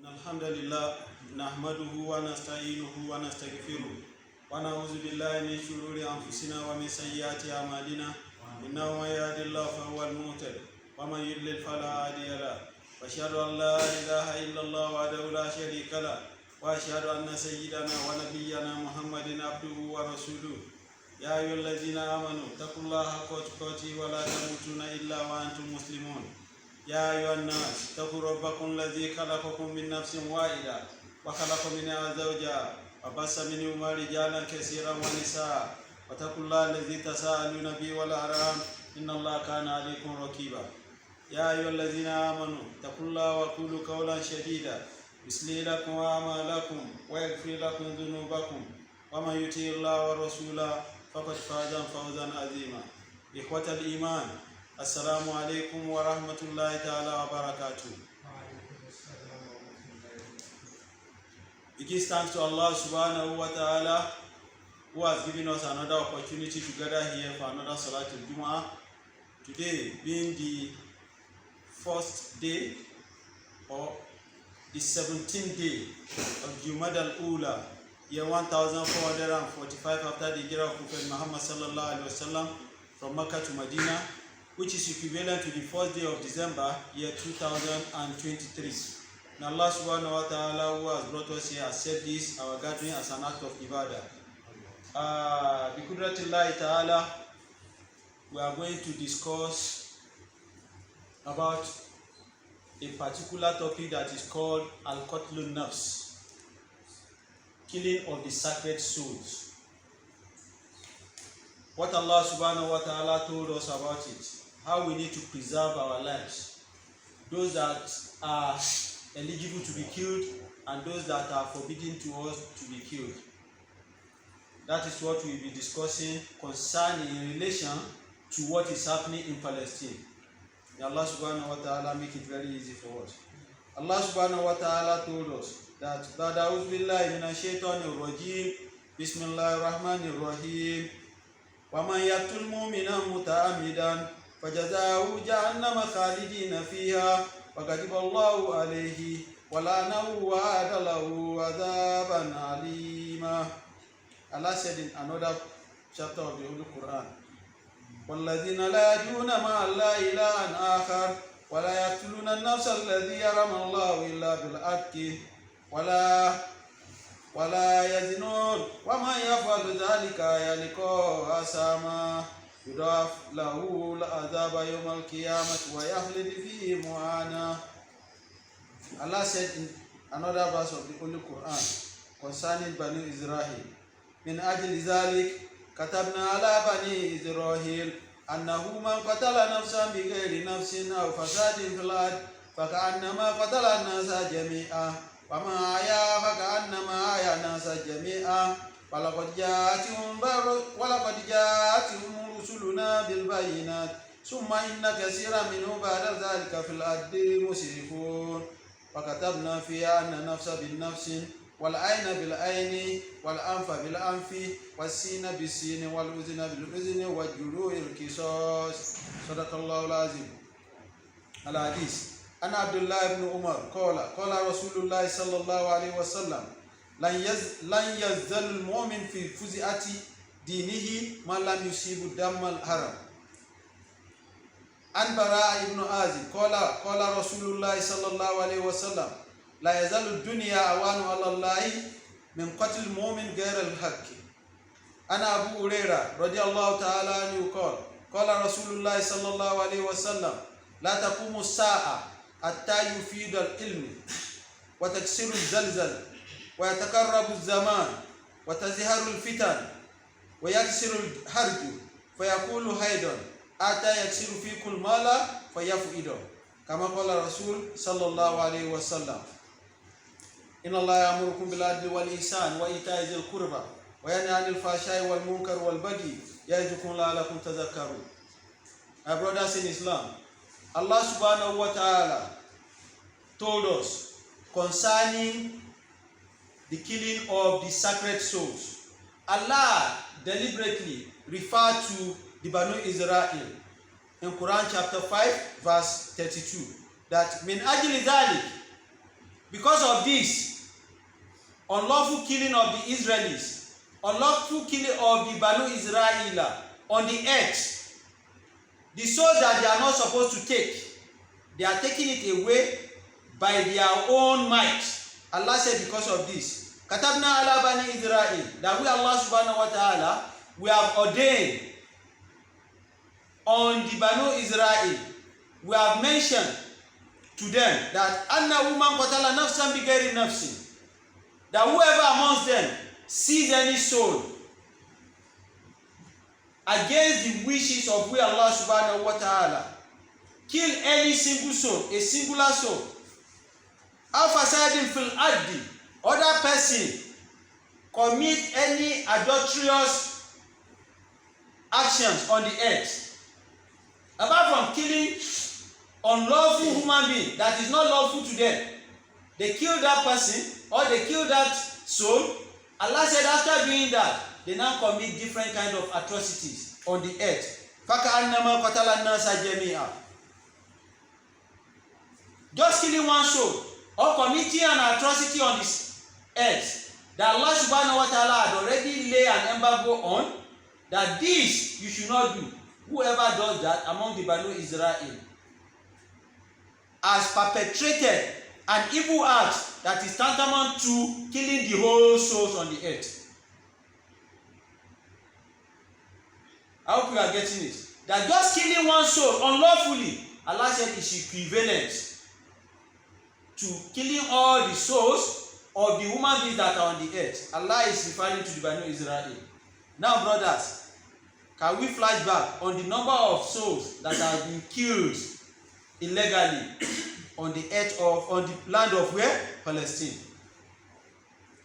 الحمد لله نحمده ونستعينه ونستغفره ونعوذ بالله من شرور أنفسنا ومن سيئات أعمالنا إنه من يهد الله فهو المهتد ومن يضلل فلا هادي له وأشهد أن لا إله إلا الله وحده لا شريك له وأشهد أن سيدنا ونبينا محمد عبده ورسوله يا أيها الذين آمنوا اتقوا الله حق تقاته ولا تموتن إلا وأنتم مسلمون يا أيها الناس اتقوا ربكم الذي خلقكم من نفس واحدة وخلق منها زوجها وبث منهما رجالا كثيرا ونساء واتقوا الله الذي تساءلون به والأرحام إن الله كان عليكم رقيبا يا أيها الذين آمنوا اتقوا الله وقولوا قولا سديدا يصلح لكم أعمالكم ويغفر لكم ذنوبكم ومن يطع الله ورسوله فقد فاز فوزا عظيما إخوة الإيمان السلام عليكم ورحمة الله تعالى وبركاته. We give thanks to Allah subhanahu wa ta'ala who has given us another opportunity to gather here for another Salatul Jumu'ah. Today being the first day or the 17th day of Jumadal Ula, year 1445 after the hijrah of Prophet Muhammad sallallahu alaihi wasallam from Mecca to Medina, which is equivalent to the first day of December, year 2023. And Allah subhanahu wa ta'ala who has brought us here accept this, our gathering, as an act of ibadah. Biqudratillahi ta'ala, we are going to discuss about a particular topic that is called Al-Qatlun Nafs, killing of the sacred souls. What Allah subhanahu wa ta'ala told us about it, how we need to preserve our lives, those that are eligible to be killed and those that are forbidden to us to be killed. That is what we will be discussing concerning in relation to what is happening in Palestine. May Allah subhanahu wa ta'ala make it very easy for us. Allah subhanahu wa ta'ala told us that A'udhu billahi minash shaitanir rajim, Bismillahir Rahmanir Rahim, وَمَنْ يَقْتُلْ مُؤْمِنًا مُتَعَمِّدًا فَجَزَاؤُهُ جَهَنَّمَ خَالِدِينَ فِيهَا وَغَضِبَ اللَّهُ عَلَيْهِ وَلَعَنَهُ وَأَعَدَّ لَهُ عَذَابًا عَلِيمًا. Allah said in another chapter of the Holy Qur'an, وَالَّذِينَ لَا يَدْعُونَ مَعَ اللَّهِ إِلَٰهًا آخَرَ وَلَا يَقْتُلُونَ النَّفْسَ الَّتِي حَرَّمَ اللَّهُ إِلَّا بِالْحَقِّ ولا يزنون ومن يفعل ذلك يلقى أثاما يضاعف له العذاب يوم القيامة ويخلد فيه مهانا. Allah said in another verse of the Holy Quran concerning Bani Israel, من أجل ذلك كتبنا على بني إسرائيل أنه من قتل نفسا بغير نفس أو فساد في الأرض فكأنما قتل الناس جميعا وما أحيا فكأنما أحيا الناس جميعا ولقد جاءتهم رسلنا بالبينات ثم إن كثيرا منهم بعد ذلك في الأرض مسرفون وكتبنا فيها أن النفس بالنفس والعين بالعين والأنف بالأنف والسين بالسين والأذن بالأذن والجروح القصاص. صدق الله العظيم. الحديث أنا عبد الله بن عمر قال رسول الله صلى الله عليه وسلم لن يزال المؤمن في فزعة دينه ما لم يصيب دم الحرام. عن براء بن عازب قال رسول الله صلى الله عليه وسلم لا يزال الدنيا أوان على الله من قتل المؤمن غير الحق. أنا أبو هريرة رضي الله تعالى عنه قال رسول الله صلى الله عليه وسلم لا تقوم الساعة حتى يفيد العلم وتكسر الزلزل ويتقرب الزمان وتزهر الفتن ويكسر الحرج فيقول هيدا حتى يكسر فيكم المال فيفيده كما قال الرسول صلى الله عليه وسلم إن الله يأمركم بالعدل والإحسان وإيتاء ذي القربى وينهى عن الفحشاء والمنكر والبغي يعظكم لعلكم تذكرون. My brothers in Islam, Allah subhanahu wa ta'ala told us concerning the killing of the sacred souls. Allah deliberately referred to the Banu Israel in Qur'an Chapter 5 verse 32 that min ajli dhalik Because of this unlawful killing of the Israelis, unlawful killing of the Banu Israel on the earth, the souls that they are not supposed to take, they are taking it away by their own might. Allah said because of this, Katabna ala Bani Israel, that we Allah subhanahu wa ta'ala, we have ordained on the Banu Israel, we have mentioned to them that anna woman qatala nafsan bighairi nafsin, that whoever amongst them sees any soul against the wishes of we Allah subhanahu wa ta'ala, kill any single soul, a singular soul, aw fasadin fil ardi, other person commit any adulterous actions on the earth, apart from killing unlawful human being that is not lawful to them, they kill that person or they kill that soul. Allah said after doing that, they now commit different kind of atrocities on the earth. فَكَأَنَّمَا قَتَلَ النَّاسَ جَمِيعًا, just killing one soul or committing an atrocity on this earth that Allah subhanahu wa ta'ala had already laid an embargo on, that this you should not do. Whoever does that among the Banu Israel has perpetrated an evil act that is tantamount to killing the whole souls on the earth. I hope you are getting it. That just killing one soul unlawfully, Allah said, is equivalent to killing all the souls of the human beings that are on the earth. Allah is referring to the Banu Israel. Now, brothers, can we flash back on the number of souls that have been killed illegally on the earth of, on the land of where? Palestine.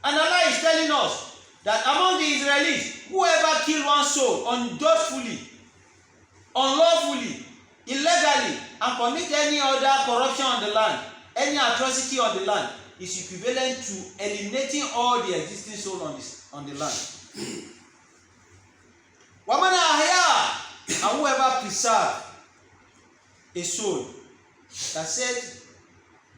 And Allah is telling us that among the Israelis, whoever killed one soul unjustly, unlawfully, illegally, and commit any other corruption on the land, any atrocity on the land, is equivalent to eliminating all the existing souls on the land. وَمَنْ أَحْيَا, and whoever preserve a soul, that said,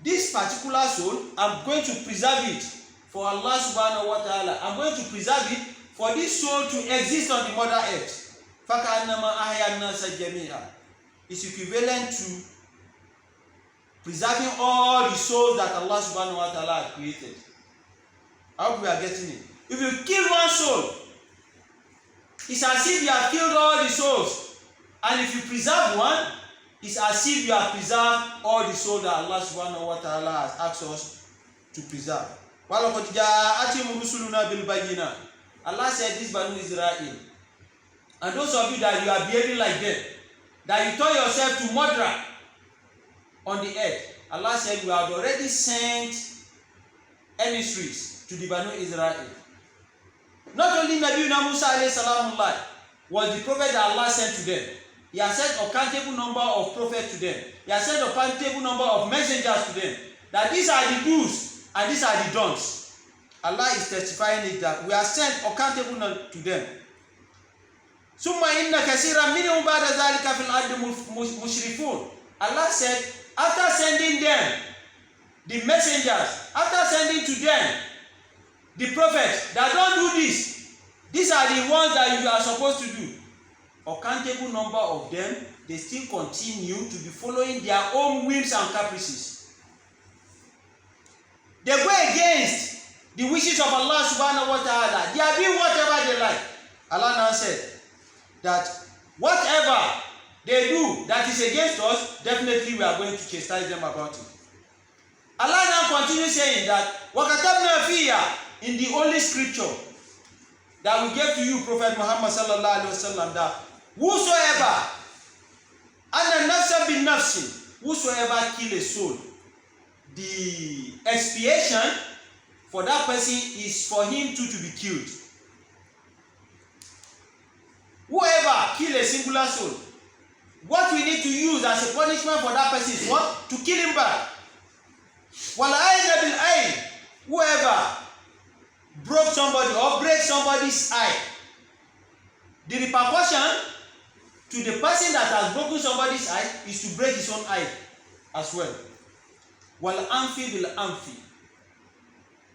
this particular soul, I'm going to preserve it for Allah subhanahu wa ta'ala. I'm going to preserve it for this soul to exist on the mother earth. فَكَأَنَّمَا أَحْيَا النَّاسَ جَمِيعًا, is equivalent to preserving all the souls that Allah subhanahu wa ta'ala had created. I hope we are getting it. If you kill one soul, it's as if you have killed all the souls. And if you preserve one, it's as if you have preserved all the souls that Allah subhanahu wa ta'ala has asked us to preserve. Allah said, this Banu Israel, and those of you that you are behaving like them, that you turn yourself to murderer on the earth, Allah said, we have already sent emissaries to the Banu Israel. Not only Nabi Musa alayhi salamullah was the prophet that Allah sent to them. He has sent a countable number of prophets to them. He has sent a countable number of messengers to them. That these are the do's and these are the don'ts. Allah is testifying it that we have sent a countable to them. ثُمَّ إِنَّ كَثِيرًا مِنْهُمْ بَعْدَ ذَلِكَ فِي الْأَرْضِ مُشْرِفُونَ. Allah said, after sending them the messengers, after sending to them the prophets that don't do this, these are the ones that you are supposed to do, a countable number of them, they still continue to be following their own whims and caprices. They go against the wishes of Allah subhanahu wa ta'ala. They are doing whatever they like. Allah now said that whatever they do that is against us, definitely we are going to chastise them about it. Allah now continues saying that وَكَتَبْنَا فِيهَا, in the Holy Scripture that we gave to you, Prophet Muhammad sallallahu alaihi wasallam, that whosoever and nafsa bin nafsin, whosoever kill a soul, the expiation for that person is for him too to be killed. Whoever kill a singular soul, what we need to use as a punishment for that person is what? To kill him back. وَالْعَيْنَ بِالْعَيْنِ, whoever broke somebody or break somebody's eye, the repercussion to the person that has broken somebody's eye is to break his own eye as well. وَالْأَنْفِ بِالْأَنْفِ,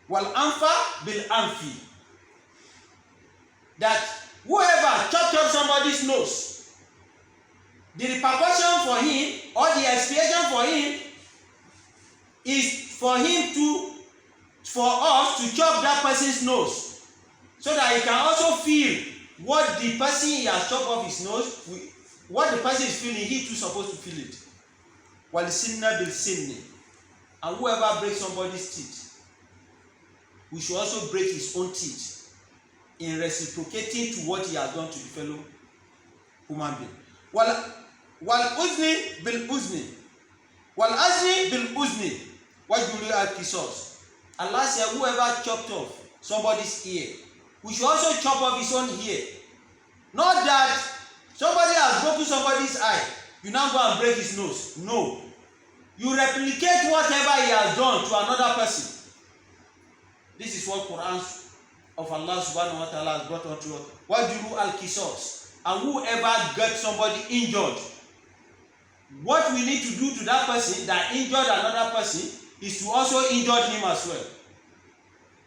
Wal anfa bil anfi. That whoever chopped up somebody's nose, the repercussion for him or the expiation for him is for us to chop that person's nose, so that he can also feel what the person he has chopped off his nose, what the person is feeling, he too supposed to feel it. Wal sinna bil sinni. And whoever breaks somebody's teeth, we should also break his own teeth in reciprocating to what he has done to the fellow human being. Wal uzni bil uzni. Wal azni bil uzni. What do you al qisas? Allah said, whoever chopped off somebody's ear, we should also chop off his own ear. Not that somebody has broken somebody's eye, you now go and break his nose. No. You replicate whatever he has done to another person. This is what Qur'an of Allah subhanahu wa ta'ala has brought unto us. What do you al qisas? And whoever gets somebody injured, what we need to do to that person that injured another person is to also injure him as well.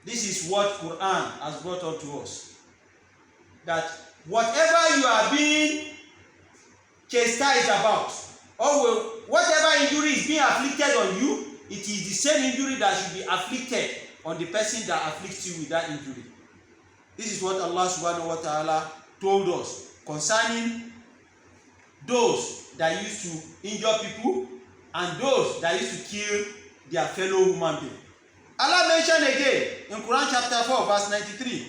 This is what Quran has brought up to us. That whatever you are being chastised about, or whatever injury is being afflicted on you, it is the same injury that should be afflicted on the person that afflicts you with that injury. This is what Allah subhanahu wa ta'ala told us concerning those that used to injure people and those that used to kill their fellow human being. Allah mentioned again in Qur'an Chapter 4 verse 93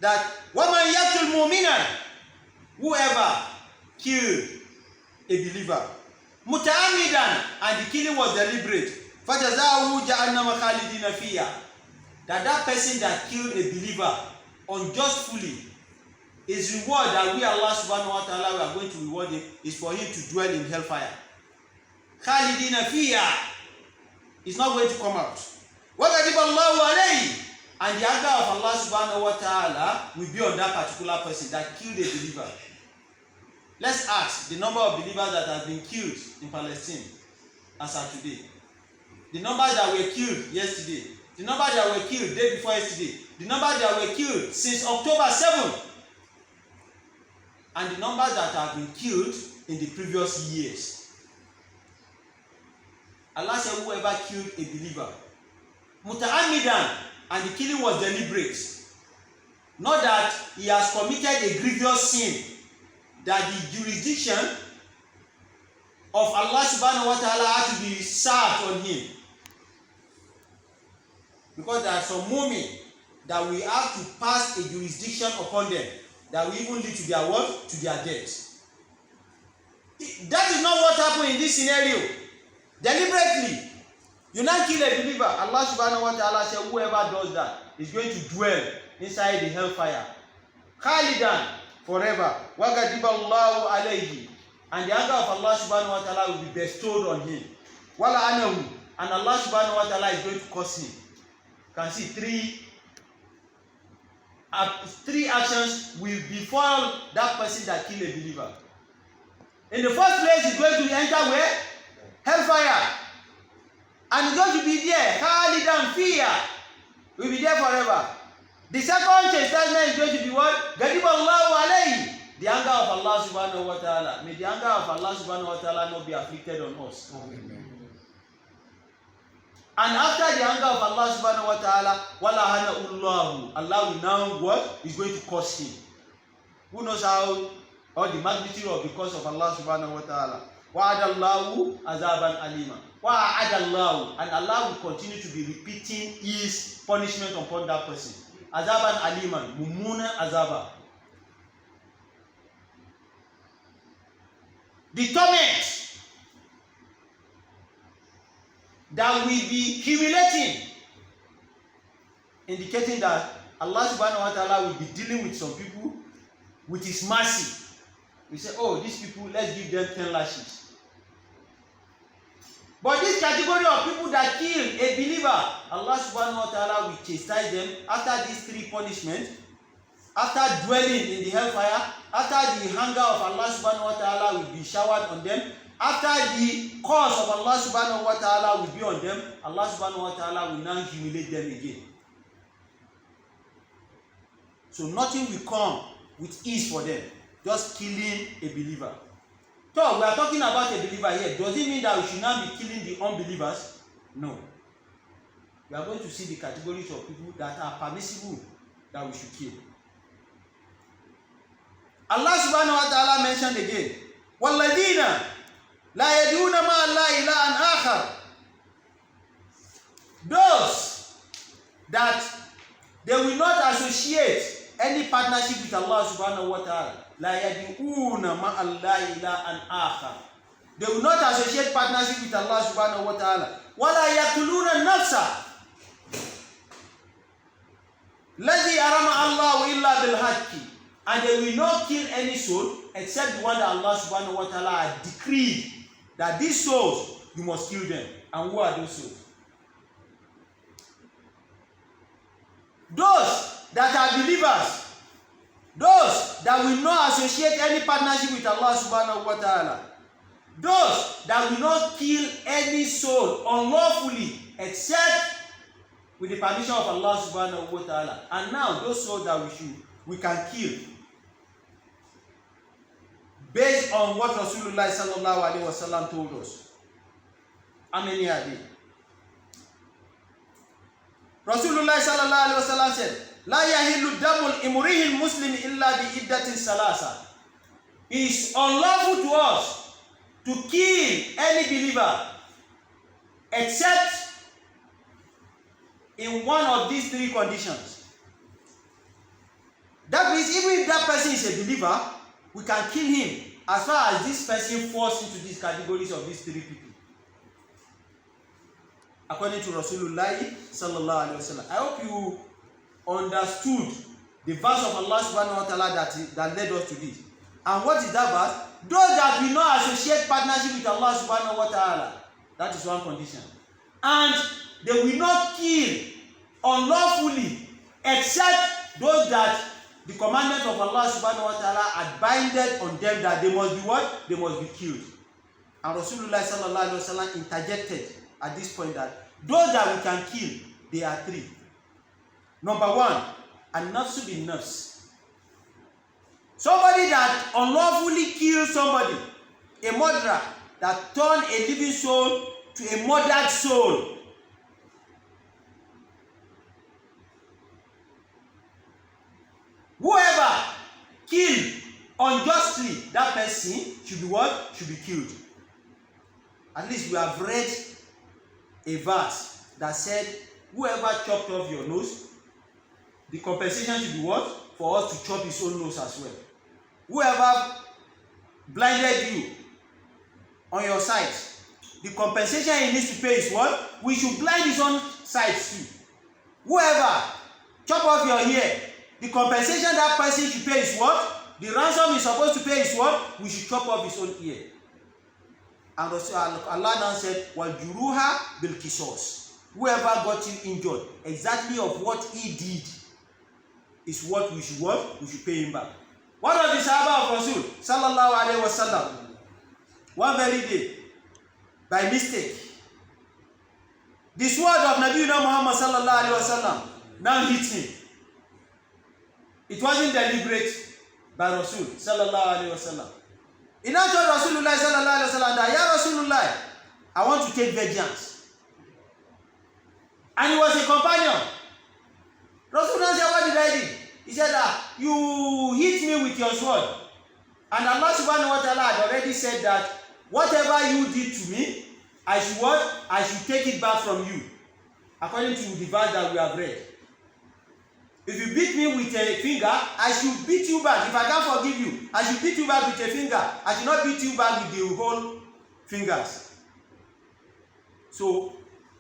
that وَمَنْ يَقْتُلْ مُؤْمِنًا, whoever killed a believer مُتَعَمِّدًا, and the killing was deliberate, فَجَزَاؤُهُ جَهَنَّمَ خَالِدِينَ فِيهَا, that person that killed a believer unjustly, his reward that we Allah subhanahu wa ta'ala we are going to reward him is for him to dwell in hellfire. خَالِدِينَ فِيهَا, is not going to come out. وَغَضِبَ اللَّهُ عَلَيْهِ, and the anger of Allah subhanahu wa ta'ala will be on that particular person that killed a believer. Let's ask the number of believers that have been killed in Palestine as of today. The number that were killed yesterday. The number that were killed the day before yesterday. The number that were killed since October 7th. And the number that have been killed in the previous years. Allah said, whoever killed a believer, muta'ammidan, and the killing was deliberate. Not that he has committed a grievous sin, that the jurisdiction of Allah subhanahu wa ta'ala had to be served on him. Because there are some mu'min that we have to pass a jurisdiction upon them that will even lead to their what? To their death. That is not what happened in this scenario. Deliberately, you now kill a believer. Allah subhanahu wa ta'ala said, whoever does that is going to dwell inside the hellfire. Khalidan, forever. وَغَضِبَ اللَّهُ عَلَيْهِ, and the anger of Allah subhanahu wa ta'ala will be bestowed on him. وَلَعَنَهُ, and Allah subhanahu wa ta'ala is going to curse him. You can see three actions will befall that person that killed a believer. In the first place, he's going to enter where? Hellfire. And he's going to be there. Khalidan fiha. Will be there forever. The second chastisement is going to be what? Ghadiba Allahu alayhi. The anger of Allah subhanahu wa ta'ala. May the anger of Allah subhanahu wa ta'ala not be afflicted on us. Amen. And after the anger of Allah subhanahu wa ta'ala, walahana ullahu, Allah will now what? Is going to curse him. Who knows how, or the magnitude of the curse of Allah subhanahu wa ta'ala. Wa'adallahu azaban alima. Wa'adallahu, and Allah will continue to be repeating his punishment upon that person. Azaban aliman, mumuna azaba. The torment that will be humiliating, indicating that Allah subhanahu wa ta'ala will be dealing with some people with his mercy. We say, oh, these people, let's give them 10 lashes. But this category of people that kill a believer, Allah subhanahu wa ta'ala will chastise them after these three punishments, after dwelling in the hellfire, after the anger of Allah subhanahu wa ta'ala will be showered on them, after the curse of Allah subhanahu wa ta'ala will be on them, Allah subhanahu wa ta'ala will now humiliate them again. So nothing will come with ease for them. Just killing a believer. So we are talking about a believer here. Does it mean that we should not be killing the unbelievers? No. We are going to see the categories of people that are permissible that we should kill. Allah subhanahu wa ta'ala mentioned again, وَالَّذِينَ لَا يَدْعُونَ مَعَ اللَّهِ إِلَٰهًا آخَرَ. Those that they will not associate any partnership with Allah subhanahu wa ta'ala. لَا يَدْعُونَ مَعَ اللَّهِ إِلَٰهًا آخَرَ. They will not associate partnership with Allah subhanahu wa ta'ala. وَلَا يَقْتُلُونَ النَّفْسَ الَّذِي أَرَمَ اللَّهُ إِلَّا بِالْحَقِّ. And they will not kill any soul except the one that Allah subhanahu wa ta'ala had decreed that these souls, you must kill them. And who are those souls? Those that are believers, those that will not associate any partnership with Allah subhanahu wa ta'ala, those that will not kill any soul unlawfully except with the permission of Allah subhanahu wa ta'ala. And now those souls that we can kill based on what Rasulullah sallallahu alaihi wasallam told us. How many are they? Rasulullah sallallahu alaihi wasallam said, "La yahillu damul imri'in muslim illa bi iddatin salasa." It is unlawful to us to kill any believer except in one of these three conditions. That means even if that person is a believer, we can kill him as far as this person falls into these categories of these three people. According to Rasulullah sallallahu alaihi wasallam. I hope you understood the verse of Allah subhanahu wa ta'ala that led us to this. And what is that verse? Those that will not associate partnership with Allah subhanahu wa ta'ala. That is one condition. And they will not kill unlawfully except those that the commandment of Allah subhanahu wa ta'ala had binded on them that they must be what? They must be killed. And Rasulullah sallallahu alaihi wasallam interjected at this point that those that we can kill, they are three. Number one, an-nafsu bin nafs. Somebody that unlawfully kills somebody, a murderer that turned a living soul to a murdered soul. Whoever killed unjustly, that person should be what? Should be killed. At least we have read a verse that said, whoever chopped off your nose, the compensation should be what? For us to chop his own nose as well. Whoever blinded you on your sight, the compensation he needs to pay is what? We should blind his own sight too. Whoever chop off your ear, the compensation that person should pay is what? The ransom he's supposed to pay is what? We should chop off his own ear. And Allah now said, "Wal-juruha bil-kisos." Whoever got you injured, exactly of what he did is what we should what? We should pay him back. One of the Sahaba of Rasul sallallahu alaihi wasallam, one very day, by mistake, the sword of Nabiuna Muhammad sallallahu alaihi wasallam now hit him. It wasn't deliberate by Rasul sallallahu alaihi wasallam. He now told Rasulullah sallallahu alaihi wasallam that, "Ya Rasulullah, I want to take vengeance." And he was a companion. Rasulullah said, "What did I do?" He said that you hit me with your sword. And Allah subhanahu wa ta'ala had already said that whatever you did to me, I should what? I should take it back from you. According to the verse that we have read. If you beat me with a finger, I should beat you back. If I can't forgive you, I should beat you back with a finger. I should not beat you back with the whole fingers. So,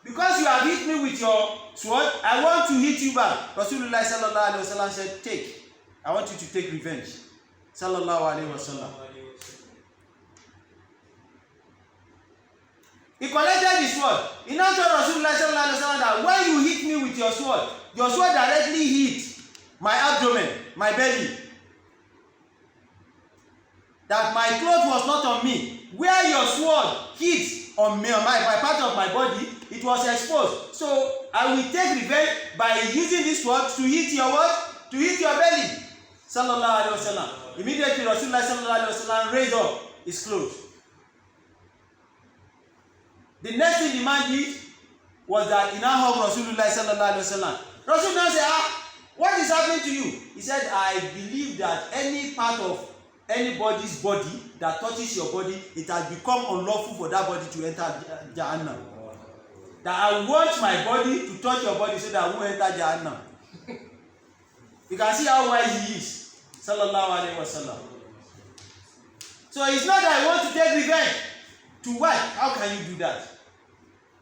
because you have hit me with your sword, I want to hit you back. Rasulullah sallallahu alaihi wasallam said, "Take. I want you to take revenge." Sallallahu alaihi wasallam. He collected his sword. He now told Rasulullah sallallahu alaihi wasallam that when you hit me with your sword directly hit my abdomen, my belly. That my clothes was not on me. Where your sword hit on me, on my part of my body, it was exposed. So I will take revenge by using this sword to hit your what? to hit your belly. Sallallahu alaihi wasallam. Immediately Rasulullah sallallahu alaihi wasallam raised up his clothes. The next thing the man did was that he now hugged Rasulullah sallallahu alaihi wasallam. Rasulullah said, what is happening to you? He said, I believe that any part of anybody's body that touches your body, it has become unlawful for that body to enter Jahannam. That I want my body to touch your body so that I won't enter Jahannam. You can see how wise he is. Sallallahu alaihi wasallam. So it's not that I want to take revenge. To what? How can you do that?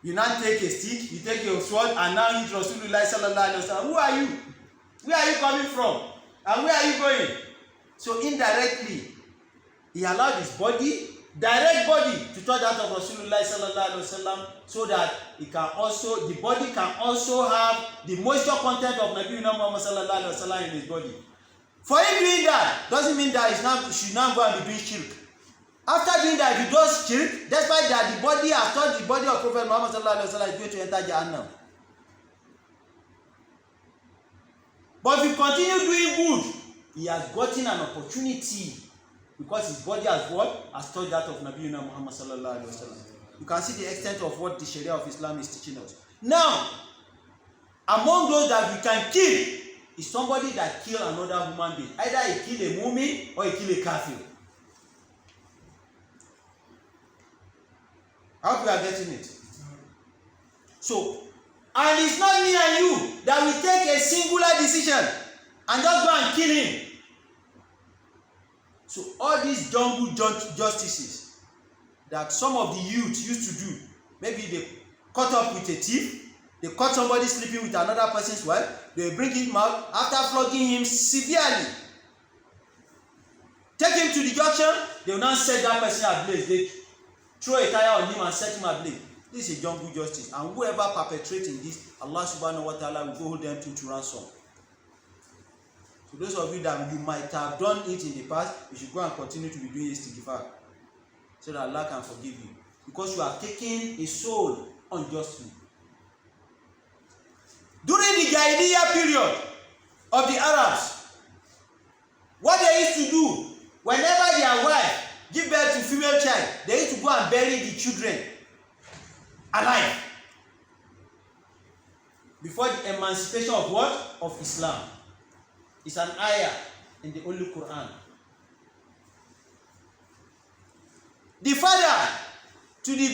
You now take a stick, you take your sword, and now hit Rasulullah sallallahu alaihi wasallam. Who are you? Where are you coming from? And where are you going? So indirectly, he allowed his body, direct body, to touch that of Rasulullah sallallahu alaihi wasallam, so that it can also, the body can also have the moisture content of Nabi Muhammad sallallahu alaihi wasallam in his body. For him doing that doesn't mean that he should now go and be doing shirk. After doing that, if he does shirk, despite that the body has touched the body of Prophet Muhammad sallallahu alaihi wasallam, is going to enter Jahannam. But if he continue doing good, he has gotten an opportunity because his body has what? Has touched that of Nabi Muhammad sallallahu alaihi wasallam. You can see the extent of what the Sharia of Islam is teaching us. Now, among those that we can kill is somebody that kill another human being. Either he kill a mu'min or he kill a kafir. I hope you are getting it. So, and it's not me and you that will take a singular decision and just go and kill him. So all these jungle justices that some of the youth used to do, maybe they caught up with a thief, they caught somebody sleeping with another person's wife, they bring him out after flogging him severely. Take him to the junction, they will now set that person ablaze. They throw a tire on him and set him ablaze. This is a jungle justice, and whoever perpetrating this, Allah subhanahu wa ta'ala will go hold them to ransom. So those of you that you might have done it in the past, you should go and continue to be doing istighfar, so that Allah can forgive you, because you have taken a soul unjustly. During the Jahiliyyah period of the Arabs, what they used to do, whenever their wife give birth to female child, they used to go and bury the children alive before the emancipation of what? Of Islam. It's an ayah in the Holy Qur'an. The father to the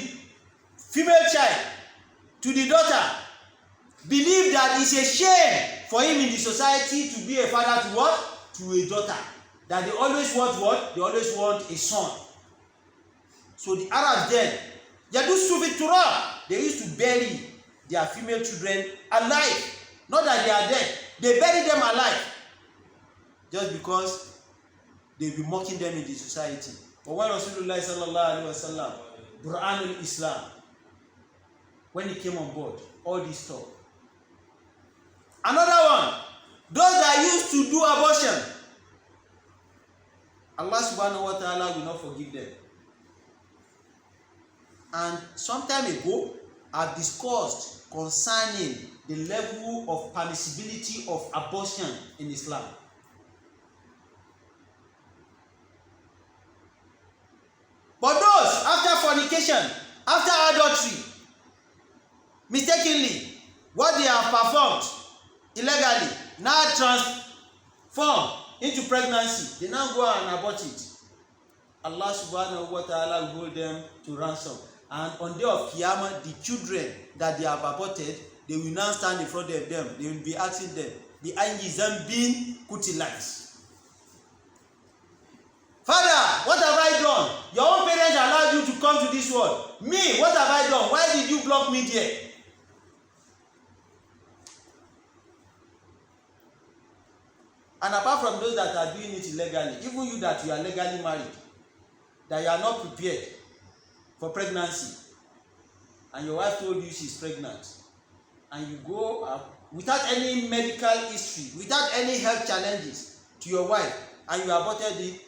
female child, to the daughter, believe that it's a shame for him in the society to be a father to what? To a daughter. That they always want what? They always want a son. So the Arabs then, they used to bury their female children alive. Not that they are dead. They bury them alive. Just because they'll be mocking them in the society. But when Rasulullah sallallahu alaihi wasallam, Qur'an Islam, when he came on board, all this stuff. Another one, those that used to do abortion, Allah subhanahu wa ta'ala will not forgive them. And some time ago, I've discussed concerning the level of permissibility of abortion in Islam. But those after fornication, after adultery, mistakenly, what they have performed illegally now transform into pregnancy, they now go and abort it. Allah subhanahu wa ta'ala will hold them to ransom. And on the day of Qiyamah, the children that they have aborted, they will now stand in front of them. They will be asking them, the Angizam bin Kutilat. Father, what have I done? Your own parents allowed you to come to this world. Me, what have I done? Why did you block me there? And apart from those that are doing it illegally, even you that you are legally married, that you are not prepared for pregnancy, and your wife told you she's pregnant, and you go without any medical history, without any health challenges to your wife, and you aborted it,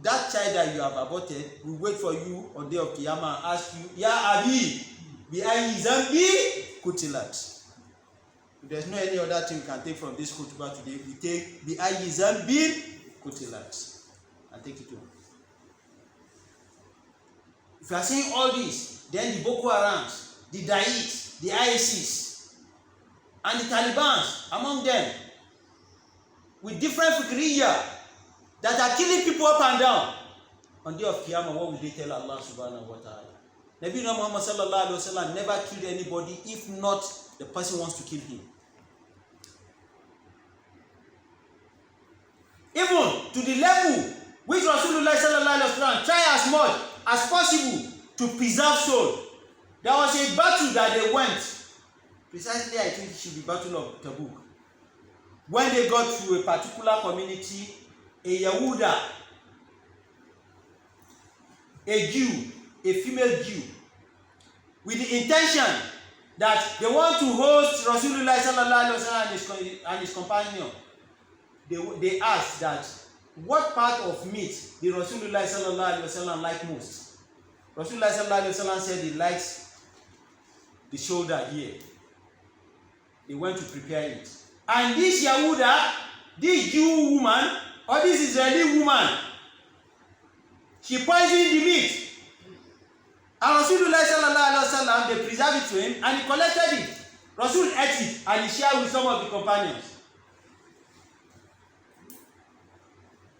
that child that you have aborted will wait for you on the day of Qiyamah and ask you, Ya Abi, bi ayi zambi kutilat. There's no any other thing we can take from this khutbah today. We take the Ayyizan bin Kutilat and take it home. If you are saying all this, then the Boko Harams, the Daesh, the ISIS, and the Taliban among them, with different fikriyah that are killing people up and down, on the day of Qiyamah, what will they tell Allah subhanahu wa ta'ala? Nabi Muhammad sallallahu alaihi wasallam never killed anybody if not the person wants to kill him. Even to the level which Rasulullah sallallahu alaihi wasallam tried as much as possible to preserve soul. There was a battle that they went. Precisely, I think it should be Battle of Tabuk. When they got to a particular community, a Yahuda, a Jew, a female Jew, with the intention that they want to host Rasulullah sallallahu alaihi wasallam and his companion, they asked that what part of meat did Rasulullah sallallahu alaihi wasallam like most? Rasulullah sallallahu alaihi wasallam said he likes the shoulder here. They went to prepare it. And this Yahuda, this Jew woman, or this Israeli woman, she poisoned the meat. And Rasulullah sallallahu alaihi wasallam, they preserved it to him and he collected it. Rasul ate it and he shared with some of the companions.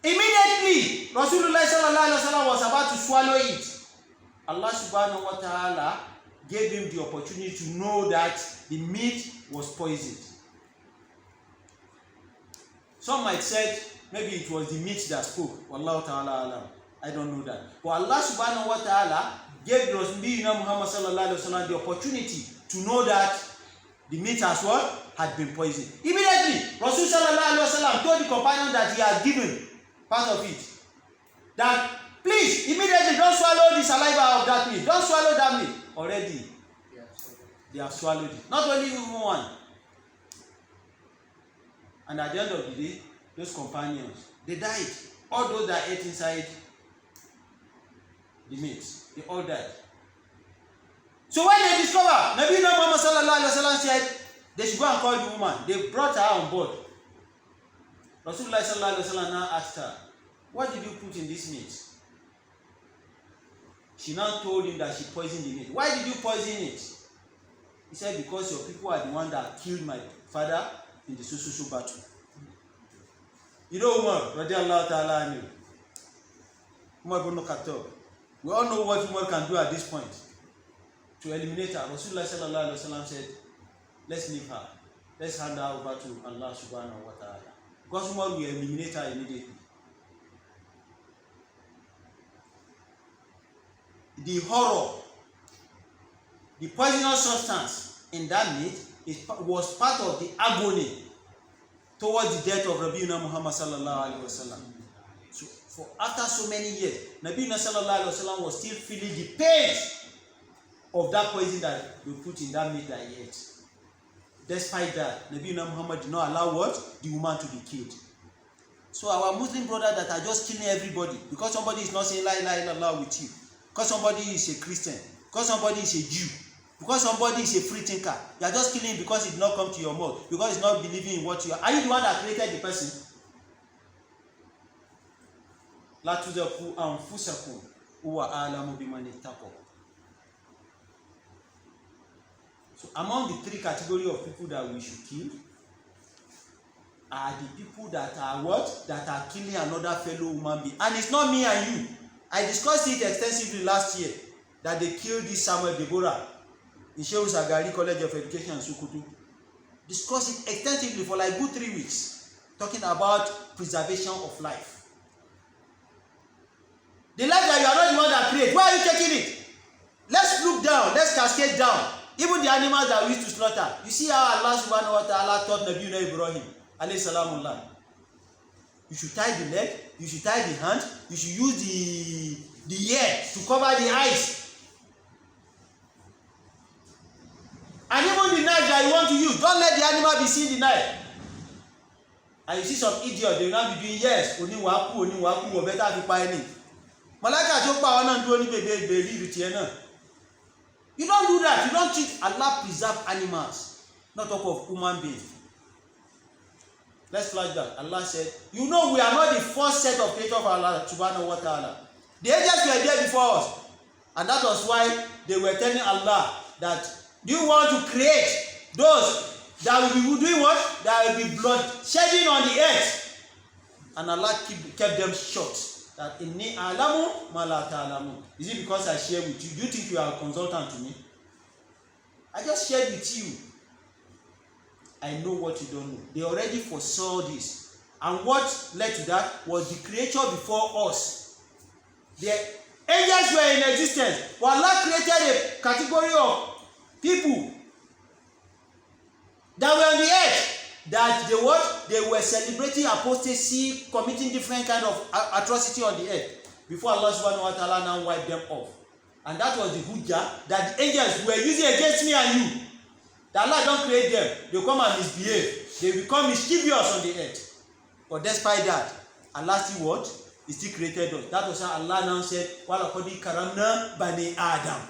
Immediately, Rasulullah sallallahu alaihi wasallam was about to swallow it. Allah subhanahu wa ta'ala gave him the opportunity to know that the meat was poisoned. Some might say maybe it was the meat that spoke. Wallahu ta'ala alam. I don't know that. But Allah subhanahu wa ta'ala gave Rasulullah Muhammad sallallahu alaihi wasallam the opportunity to know that the meat as well had been poisoned. Immediately, Rasul sallallahu alaihi wasallam told the companion that he had given part of it. That please, immediately don't swallow the saliva of that meat. Don't swallow that meat. Already, they have swallowed it. Not only even one. And at the end of the day, those companions, they died. All those that ate inside the meat, they all died. So when they discover, Nabi Muhammad sallallahu alaihi wasallam said they should go and call the woman. They brought her on board. Rasulullah sallallahu alaihi wasallam now asked her, what did you put in this meat? She now told him that she poisoned the meat. Why did you poison it? He said, because your people are the one that killed my father in the Sususu battle. You know Umar, radiallahu ta'ala anhu. Umar ibn Khattab. We all know what Umar can do at this point. To eliminate her, Rasulullah sallallahu alaihi wasallam said, let's leave her. Let's hand her over to Allah subhanahu wa ta'ala. Because Umar will eliminate her immediately. The horror, the poisonous substance in that meat was part of the agony towards the death of Nabiuna Muhammad sallallahu alaihi wasallam. So for after so many years, Nabiuna sallallahu alaihi wasallam was still feeling the pain of that poison that we put in that meat that he ate. Despite that, Nabiuna Muhammad did not allow what? The woman to be killed. So our Muslim brothers that are just killing everybody because somebody is not saying la ilaha illallah with you, because somebody is a Christian, because somebody is a Jew, because somebody is a free thinker, you are just killing him because he did not come to your mouth, because he's not believing in what you are. Are you the one that created the person? La tuzaku anfusakum huwa a'lamu biman ittaqa. So among the three categories of people that we should kill are the people that are what? That are killing another fellow human being. And it's not me and you. I discussed it extensively last year that they killed this Samuel Deborah in Shehu Sagari College of Education in Sokoto. Discussed it extensively for like good 3 weeks, talking about preservation of life. The life that you are not the one that create, where are you taking it? Let's look down, let's cascade down. Even the animals that we used to slaughter. You see how Allah subhanahu wa ta'ala taught Nabi Ibrahim alayhi salamullah. You should tie the leg, you should tie the hand, you should use the ear to cover the eyes. And even the knife that you want to use, don't let the animal be seeing the knife. And you see some idiot, they will not be doing yes, oniwaku, or better be pioneering. Malaka chokpa wana ndoni bebe riru tiena. You don't do that. You don't treat Allah preserve animals. not talk of human being. Let's flash back. Allah said, you know we are not the first set of creators of Allah subhanahu wa ta'ala. The angels were there before us. And that was why they were telling Allah that, do you want to create those that will be doing what? That will be blood shedding on the earth. And Allah kept them short. That inni alamu ma la ta'lamun. Is it because I share with you? Do you think you are a consultant to me? I just shared with you. I know what you don't know. They already foresaw this. And what led to that was the creature before us. The angels were in existence. But Allah created a category of people that were on the earth. That they were celebrating apostasy, committing different kind of atrocity on the earth before Allah subhanahu wa ta'ala now wiped them off. And that was the hujjah that the angels were using against me and you. That Allah don't create them. They come and misbehave. They become mischievous on the earth. But despite that, Allah still what? He still created us. That was how Allah now said, وَلَقَدْ كَرَمْنَا بَنِي آدَمَ.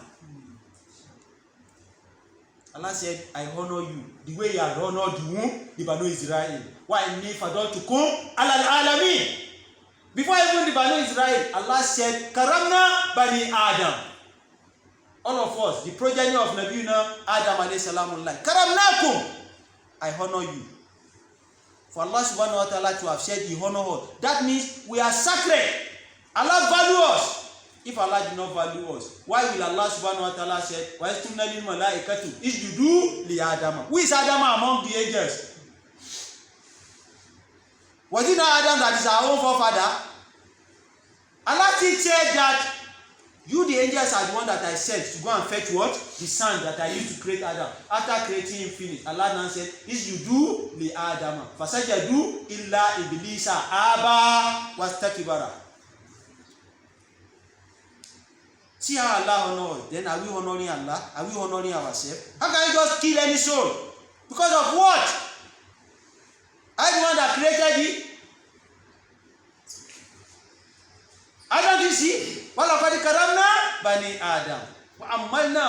Allah said, I honor you the way you have honored the Banu Israel. Why inni fadaltukum alal alamin. Before even the Banu Israel, Allah said, Karamna Bani Adam. All of us, the progeny of Nabiuna Adam alayhi salamullah. Karamnakum. I honor you. For Allah subhanahu wa ta'ala to have said he honor us, that means we are sacred. Allah value us. If Allah did not value us, why will Allah subhanahu wa ta'ala say, wa yastumna lil malaikatu isjudu li Adam? Who is Adam among the angels? Was it not Adam that is our own forefather? Allah still said that you, the angels, are the one that I sent to go and fetch what? The sand that I used to create Adam. After creating him finished, Allah now said, isjudu li Adam. Fasajadu illa iblisa aba wastakbara. See how Allah honors us. Then are we honoring Allah? Are we honoring ourselves? How can you just kill any soul? Because of what? I am the one that created it. I don't you see? وَلَقَدْ كَرَمْنَا بَنِي آدَمَ وَأَمَّلْنَا.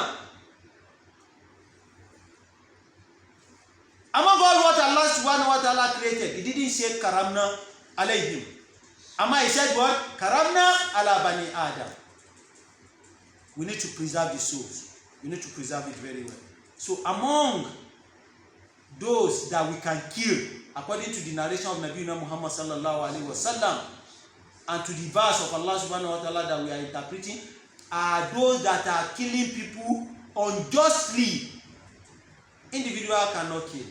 Among all what Allah subhanahu wa ta'ala created, He didn't say karamna alayhim. Amma He said what? Karamna ala bani Adam. We need to preserve the souls. We need to preserve it very well. So among those that we can kill, according to the narration of Nabi Muhammad sallallahu alaihi wasallam, and to the verse of Allah subhanahu wa ta'ala that we are interpreting, are those that are killing people unjustly. Individual cannot kill.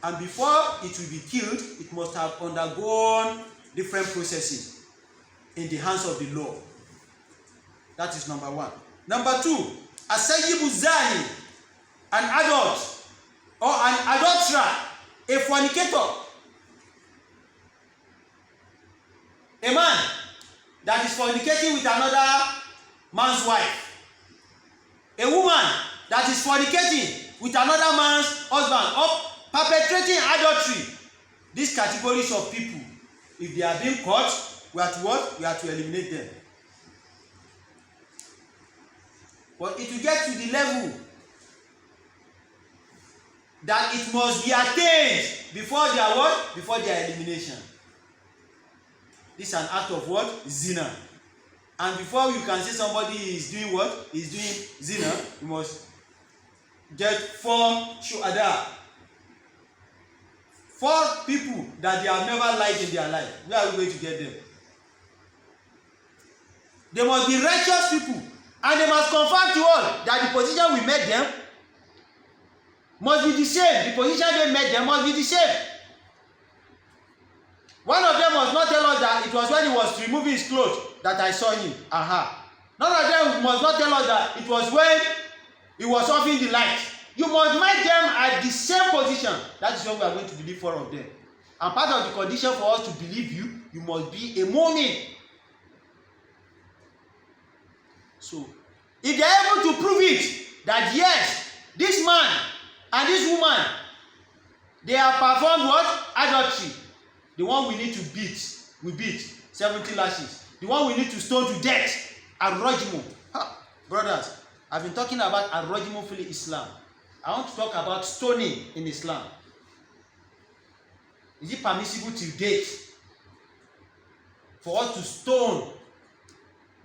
And before it will be killed, it must have undergone different processes in the hands of the law. That is number one. Number two, a sayyibu zani, an adult or an adulterer, a fornicator, a man that is fornicating with another man's wife, a woman that is fornicating with another man's husband, or perpetrating adultery. These categories of people, if they are being caught, we are to what? We are to eliminate them. But it will get to the level that it must be attained before their what? Before their elimination. This is an act of what? Zina. And before you can say somebody is doing what? Is doing zina, you must get 4 shuhada. 4 people that they have never liked in their life. Where are we going to get them? They must be righteous people. And they must confirm to us that the position we made them must be the same. The position they made them must be the same. One of them must not tell us that it was when he was removing his clothes that I saw him. None of them must not tell us that it was when he was offing the light. You must make them at the same position. That is when we are going to believe 4 of them. And part of the condition for us to believe you, you must be a mu'min. So, if they are able to prove it, that yes, this man and this woman, they have performed what? Adultery. The one we need to beat, we beat 70 lashes. The one we need to stone to death, ar-rajmu. Brothers, I've been talking about ar-rajmu fil Islam. I want to talk about stoning in Islam. Is it permissible to date for us to stone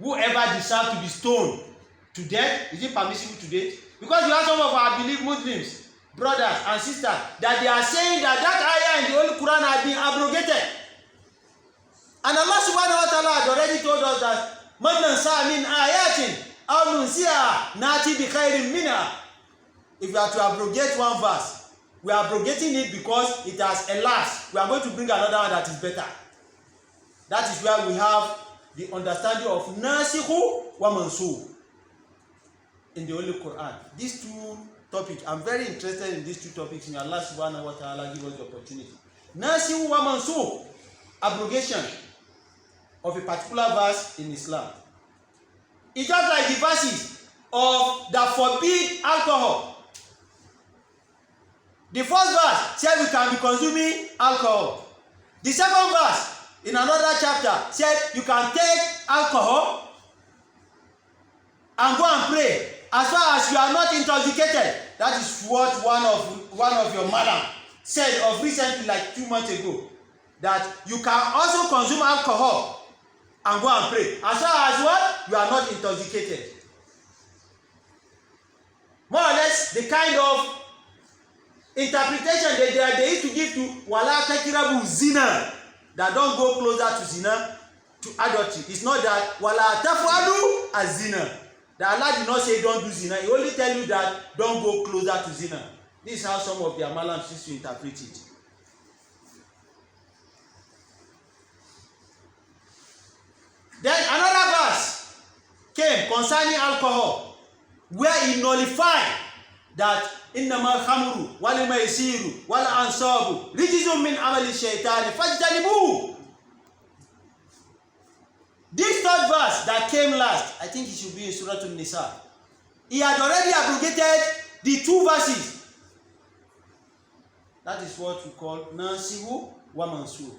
whoever deserves to be stoned to death? Is it permissible to date? Because you have some of our believed Muslims, brothers and sisters, that they are saying that ayah in the Holy Quran has been abrogated. And Allah subhanahu wa ta'ala had already told us that man nansa min ayatin aw nunsiha nati bi khairin minha. If we are to abrogate one verse, we are abrogating it because it has elapsed. We are going to bring another one that is better. That is where we have the understanding of nasikhu wa mansukh in the Holy Quran. These two topics, I'm very interested in these two topics. May Allah subhanahu wa ta'ala give us the opportunity. Nasikhu wa mansukh, abrogation of a particular verse in Islam. It's just like the verses of that forbid alcohol. The first verse said we can be consuming alcohol. The second verse in another chapter said you can take alcohol and go and pray as far as you are not intoxicated. That is what one of your madam said of recently, like 2 months ago, that you can also consume alcohol and go and pray as far as what? You are not intoxicated. More or less the kind of interpretation they used to give to wala takirabu zina, that don't go closer to zina, to adultery. It's not that wala tafalu as zina, that Allah did not say don't do zina. He only tell you that don't go closer to zina. This is how some of their malams used to interpret it. Then another verse came concerning alcohol, where he nullified that innama khamru wal maisiru wal ansabu rijzun min amali shaytani fajtanibuhu. This third verse that came last, I think it should be in Surah An-Nisa. He had already abrogated the 2 verses. That is what we call nasihu wa mansukh.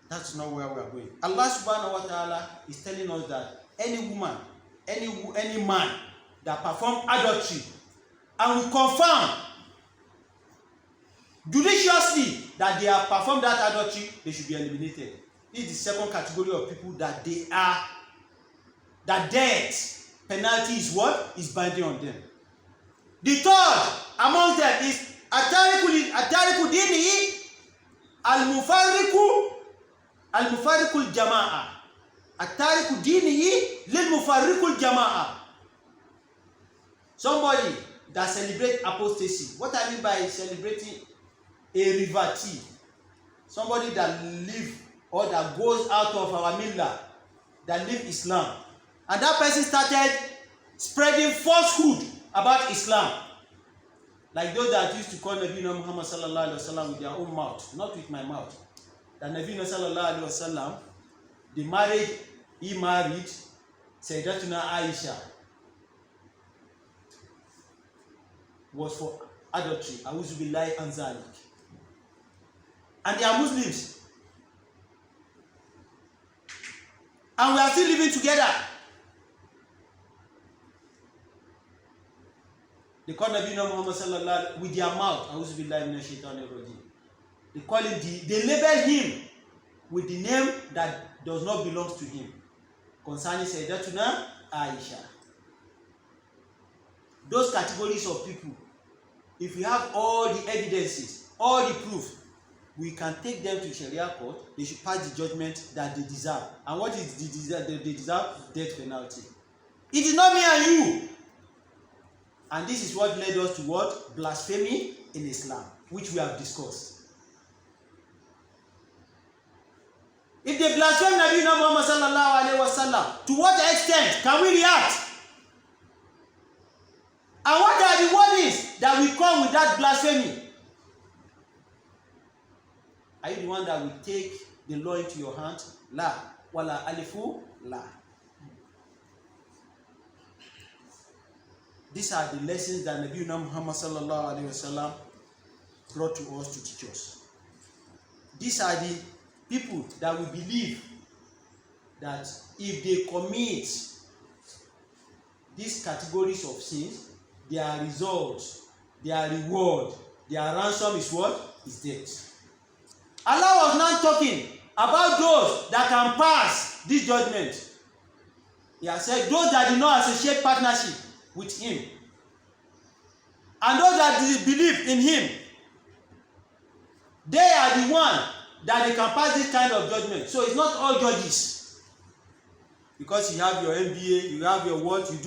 That's not where we are going. Allah subhanahu wa ta'ala is telling us that any woman, any man that perform adultery and we confirm judiciously that they have performed that adultery, they should be eliminated. This is the second category of people that death penalty is what? Is binding on them. The third among them is atariku dinihi al-mufarriqul jama'a. Atariku dinihi lil-mufarriqul jama'a. Somebody that celebrates apostasy. What I mean by celebrating a revertee, somebody that live or that goes out of our millah, that live Islam, and that person started spreading falsehood about Islam, like those that used to call Nabi Muhammad sallallahu alaihi wasallam with their own mouth, not with my mouth. That Nabi sallallahu alaihi wasallam, he married Sayyidatuna Aisha, was for adultery, A'udhu billahi an zalik. And they are Muslims. And we are still living together. They call Nabi Muhammad sallallahu with their mouth, A'udhu billahi minash shaitanir rajim. They call him they label him with the name that does not belong to him, concerning Sayyidatuna Aisha. Those categories of people, if we have all the evidences, all the proof, we can take them to Sharia court. They should pass the judgment that they deserve. And what is they deserve? Death penalty. It is not me and you. And this is what led us to what? Blasphemy in Islam, which we have discussed. If they blaspheme Nabi Muhammad sallallahu alaihi wasallam, to what extent can we react? And what are the warnings that will come with that blasphemy? Are you the one that will take the law into your hand? La. Wala alifu la. These are the lessons that Nabi Muhammad sallallahu alaihi wasallam brought to us to teach us. These are the people that will believe that if they commit these categories of sins, their results, their reward, their ransom is what? Is death. Allah was not talking about those that can pass this judgment. He has said those that do not associate partnership with him and those that believe in him, they are the one that they can pass this kind of judgment. So it's not all judges. Because you have your MBA, you have your what, you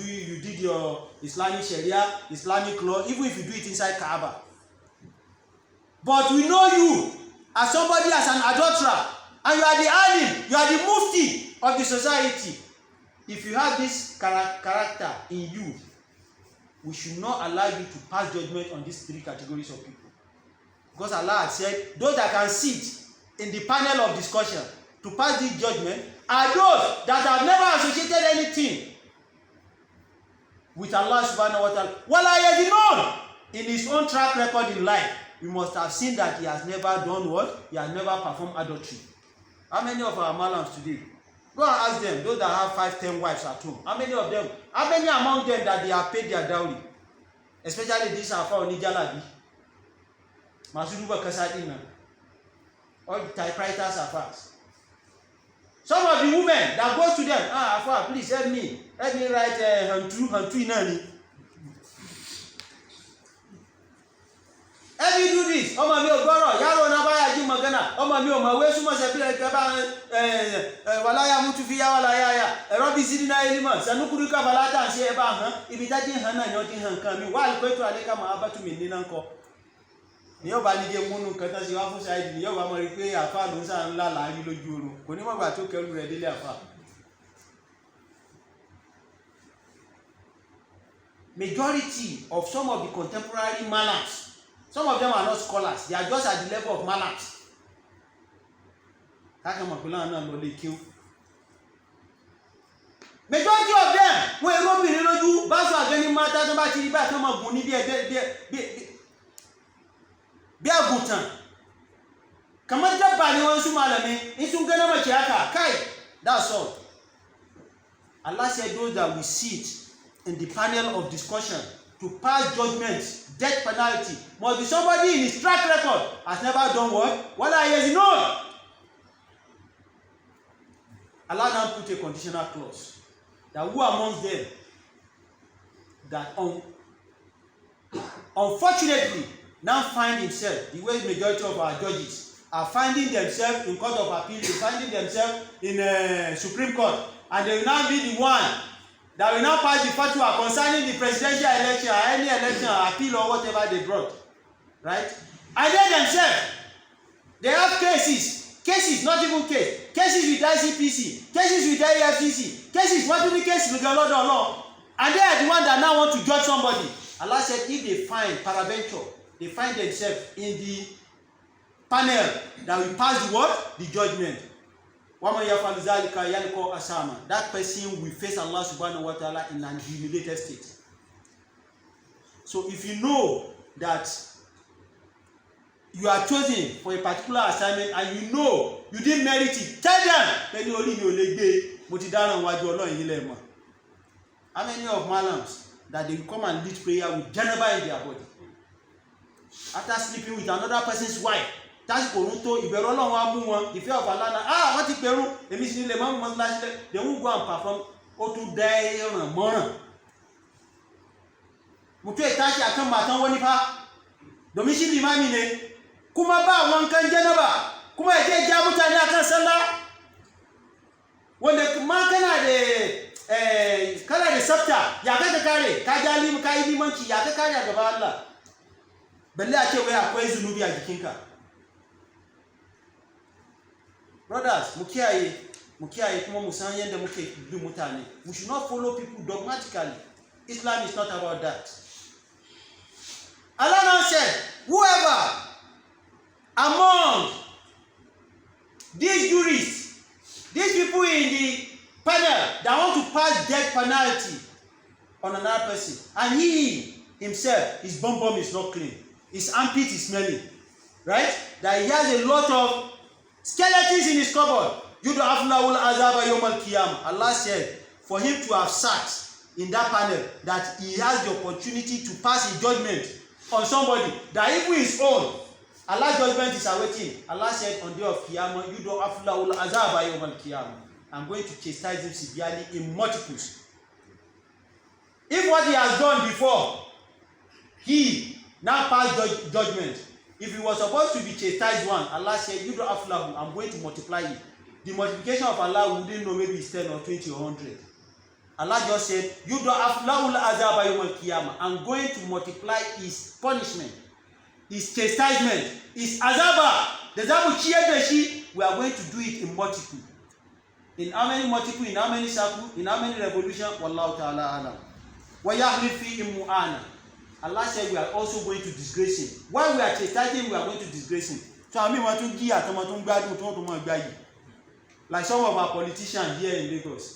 did your Islamic Sheri'ah, Islamic law, even if you do it inside Kaaba. But we know you as somebody, as an adulterer, and you are the alim, you are the mufti of the society. If you have this character in you, we should not allow you to pass judgment on these three categories of people. Because Allah has said, those that can sit in the panel of discussion to pass this judgment are those that have never associated anything with Allah subhanahu wa ta'ala. Wala yadinun, in his own track record in life, we must have seen that he has never done what? He has never performed adultery. How many of our malams today? Go and ask them, those that have 5-10 wives at home. How many of them? How many among them that they have paid their dowry? Especially these are for Nijalabi. Masuduba Kasadina. All the typewriters are fast. Some of the women that goes to them, Afa, please help me write Hantu Nani. Help me do this. Oma mi ogboro, yaro na baya ji magana. Oma mi o ma we sumo se bi e ba wala ya mutu fi ya wala ya. Ero bi sidi na elima. Sanukuru ka balata se e ba han. Ibi ta ji han na yo ti han kan mi. Wa ko to ale ka ma abatu mi ni na nko. Ni yo ba ni je munu kan ta si wa fun Saheed ni yo ba mo ri pe afa lo sa nla la ri loju orun. Ko ni mo gba to keru re dele afa. Majority of some of the contemporary malams, some of them are not scholars, they are just at the level of malams. Majority of them, when you be you basu agani mata to ba ti ba kan ma gun ni bi agutan. Kamar dabba ne won su malame, in sun gana mace haka, kai, that's all. Allah said those that will sit in the panel of discussion to pass judgment, death penalty, must be somebody in his track record has never done what? Wala has known. Allah now put a conditional clause that who amongst them that unfortunately now find himself, the way majority of our judges are finding themselves in court of appeal, finding themselves in Supreme Court, and they will now be the one that will now pass the fatwa concerning the presidential election or any election or appeal or whatever they brought, right? And they themselves, they have cases, not even cases with ICPC, cases with AFCC, cases, multiple cases with the Lord of law, and they are the one that now want to judge somebody. Allah said if they find paraventure, they find themselves in the panel that will pass the what? The judgment. That person will face Allah subhanahu wa ta'ala in an humiliated state. So if you know that you are chosen for a particular assignment and you know you didn't merit it, tell them. How many of malams that they come and lead prayer with janaba in their body after sleeping with another person's wife? That's Koruto, if you're alone, one, if you have Alana, what if Peru, the mission, the mom was last, they won't go and perform or to die on a morning. Mute Tashi, I come back on one if the mission be mamine, Kumaba, one can Janaba, Kuma Jabuta Yakasala. When the Makana, the color the Sabta, Yakakari, Kajalim, Kaidi Monkey, Yakakari, the Bala. Belache, we are praising Nubia the Kinka. Brothers, mukiaye kuma musanye yanda muke bi mutane. We should not follow people dogmatically. Islam is not about that. Allah now said, whoever among these jurists, these people in the panel that want to pass death penalty on another person, and he himself, his bum is not clean, his armpit is smelling, right? That he has a lot of skeletons in his cupboard. Jumadal Ula Allah said, for him to have sat in that panel that he has the opportunity to pass a judgment on somebody that even his own, Allah's judgment is awaiting. Allah said on the day of Qiyamah, Jumadal Ula Qiyamah. I'm going to chastise him severely in multiples. If what he has done before, he now passed judgment. If he was supposed to be chastised one, Allah said, Jumadal, I'm going to multiply it. The multiplication of Allah, we didn't know, maybe it's 10 or 20 or 100. Allah just said, I'm going to multiply his punishment, his chastisement, his azaba. The zabu we are going to do it in multiple. In how many multiple, in how many circle, in how many revolution? Wallahu ta'ala alam. Allah said we are also going to disgrace him. While we are chastising him, we are going to disgrace him. So I mean, like some of our politicians here in Lagos.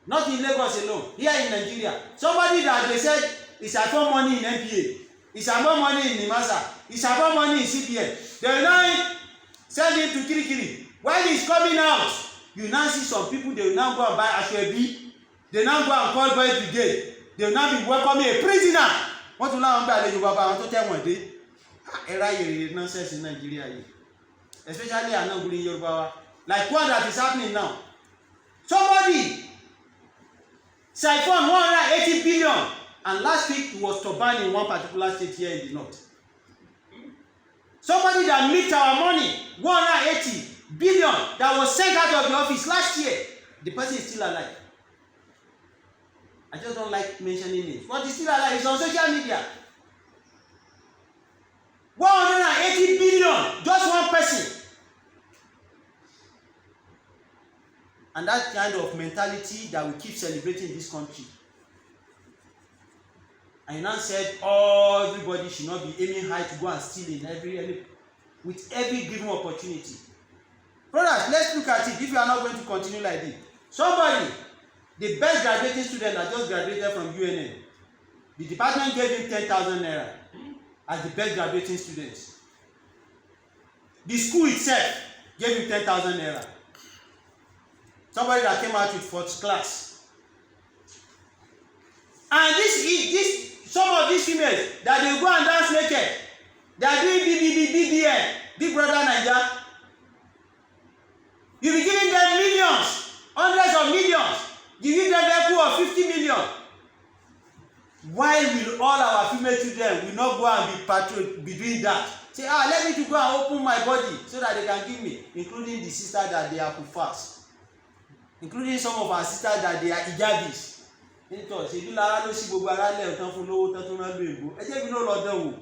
Not in Lagos alone, here in Nigeria. Somebody that they said is about money in NPA, is about money in Nimasa, is about money in CPN. They will now send him to Kirikiri. While he is coming out, you now see some people, they will now go and buy S.W.T. They now go and call boy brigade. They will now be welcoming a prisoner. What will now buy the Yoruba want to tell one day? Era nonsense in Nigeria, especially I know in Yoruba, like what that is happening now. Somebody siphoned 180 billion, and last week it was turbanned in one particular state here in the north. Somebody that mixed our money, 180 billion, that was sent out of the office last year. The person is still alive. I just don't like mentioning it. But he's still alive. It's on social media. 180 billion, just one person. And that kind of mentality that we keep celebrating in this country. And you now said, oh, everybody should not be aiming high to go and steal in with every given opportunity. Brothers, let's look at it. If you are not going to continue like this, somebody, the best graduating student that just graduated from UNN, the department gave him 10,000 naira as the best graduating students. The school itself gave him 10,000 naira. Somebody that came out with fourth class. And some of these females that they go and dance naked, they are doing BBN, Big Brother Naija. You be giving them millions, hundreds of millions. You give them a pool of 50 million. Why will all our female children will not go and be doing that? Say, let me to go and open my body so that they can give me, including the sister that they are kufars, including some of our sisters that they are hijabis. Ṣèbí lára ló ṣí gbogbo ara lẹ̀ tán fún lówó tán tó máa lo ègbò. Ẹ jẹ́ bí ló lọ dán wò.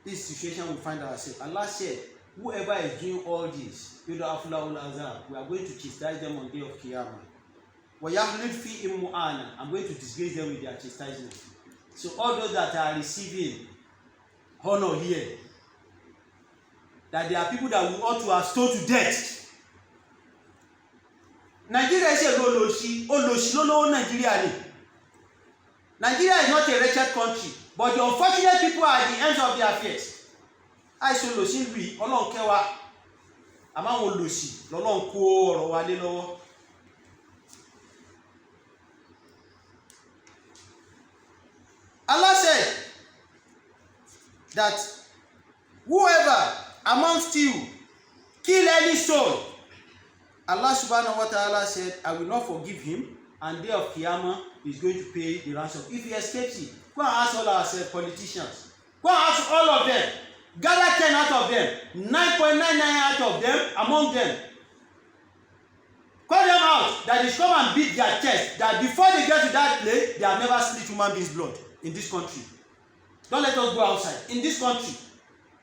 This situation we find ourselves. Allah said, whoever is doing all this, we are going to chastise them on the day of Qiyamah. I'm going to disgrace them with their chastisement. So all those that are receiving honor here, that there are people that we ought to have stoned to death. Nigeria is a low Nigeria. Nigeria is not a wretched country, but the unfortunate people are at the end of their affairs. I so losi ri Ọlọ́run kẹwa àmọ́ àwọn olòṣì lọ́lọ́run kó ọ̀rọ̀ wa lé lọ́wọ́. Allah said that whoever amongst you kill any soul, Allah subhanahu wa ta'ala said, I will not forgive him, and day of Qiyamah is going to pay the ransom. If he escapes it, go and ask all our politicians. Go and ask all of them. Gather 10 out of them, 9.99 out of them, among them. Call them out, that is come and beat their chest, that before they get to that place, they have never split human being's blood in this country. Don't let us go outside. In this country,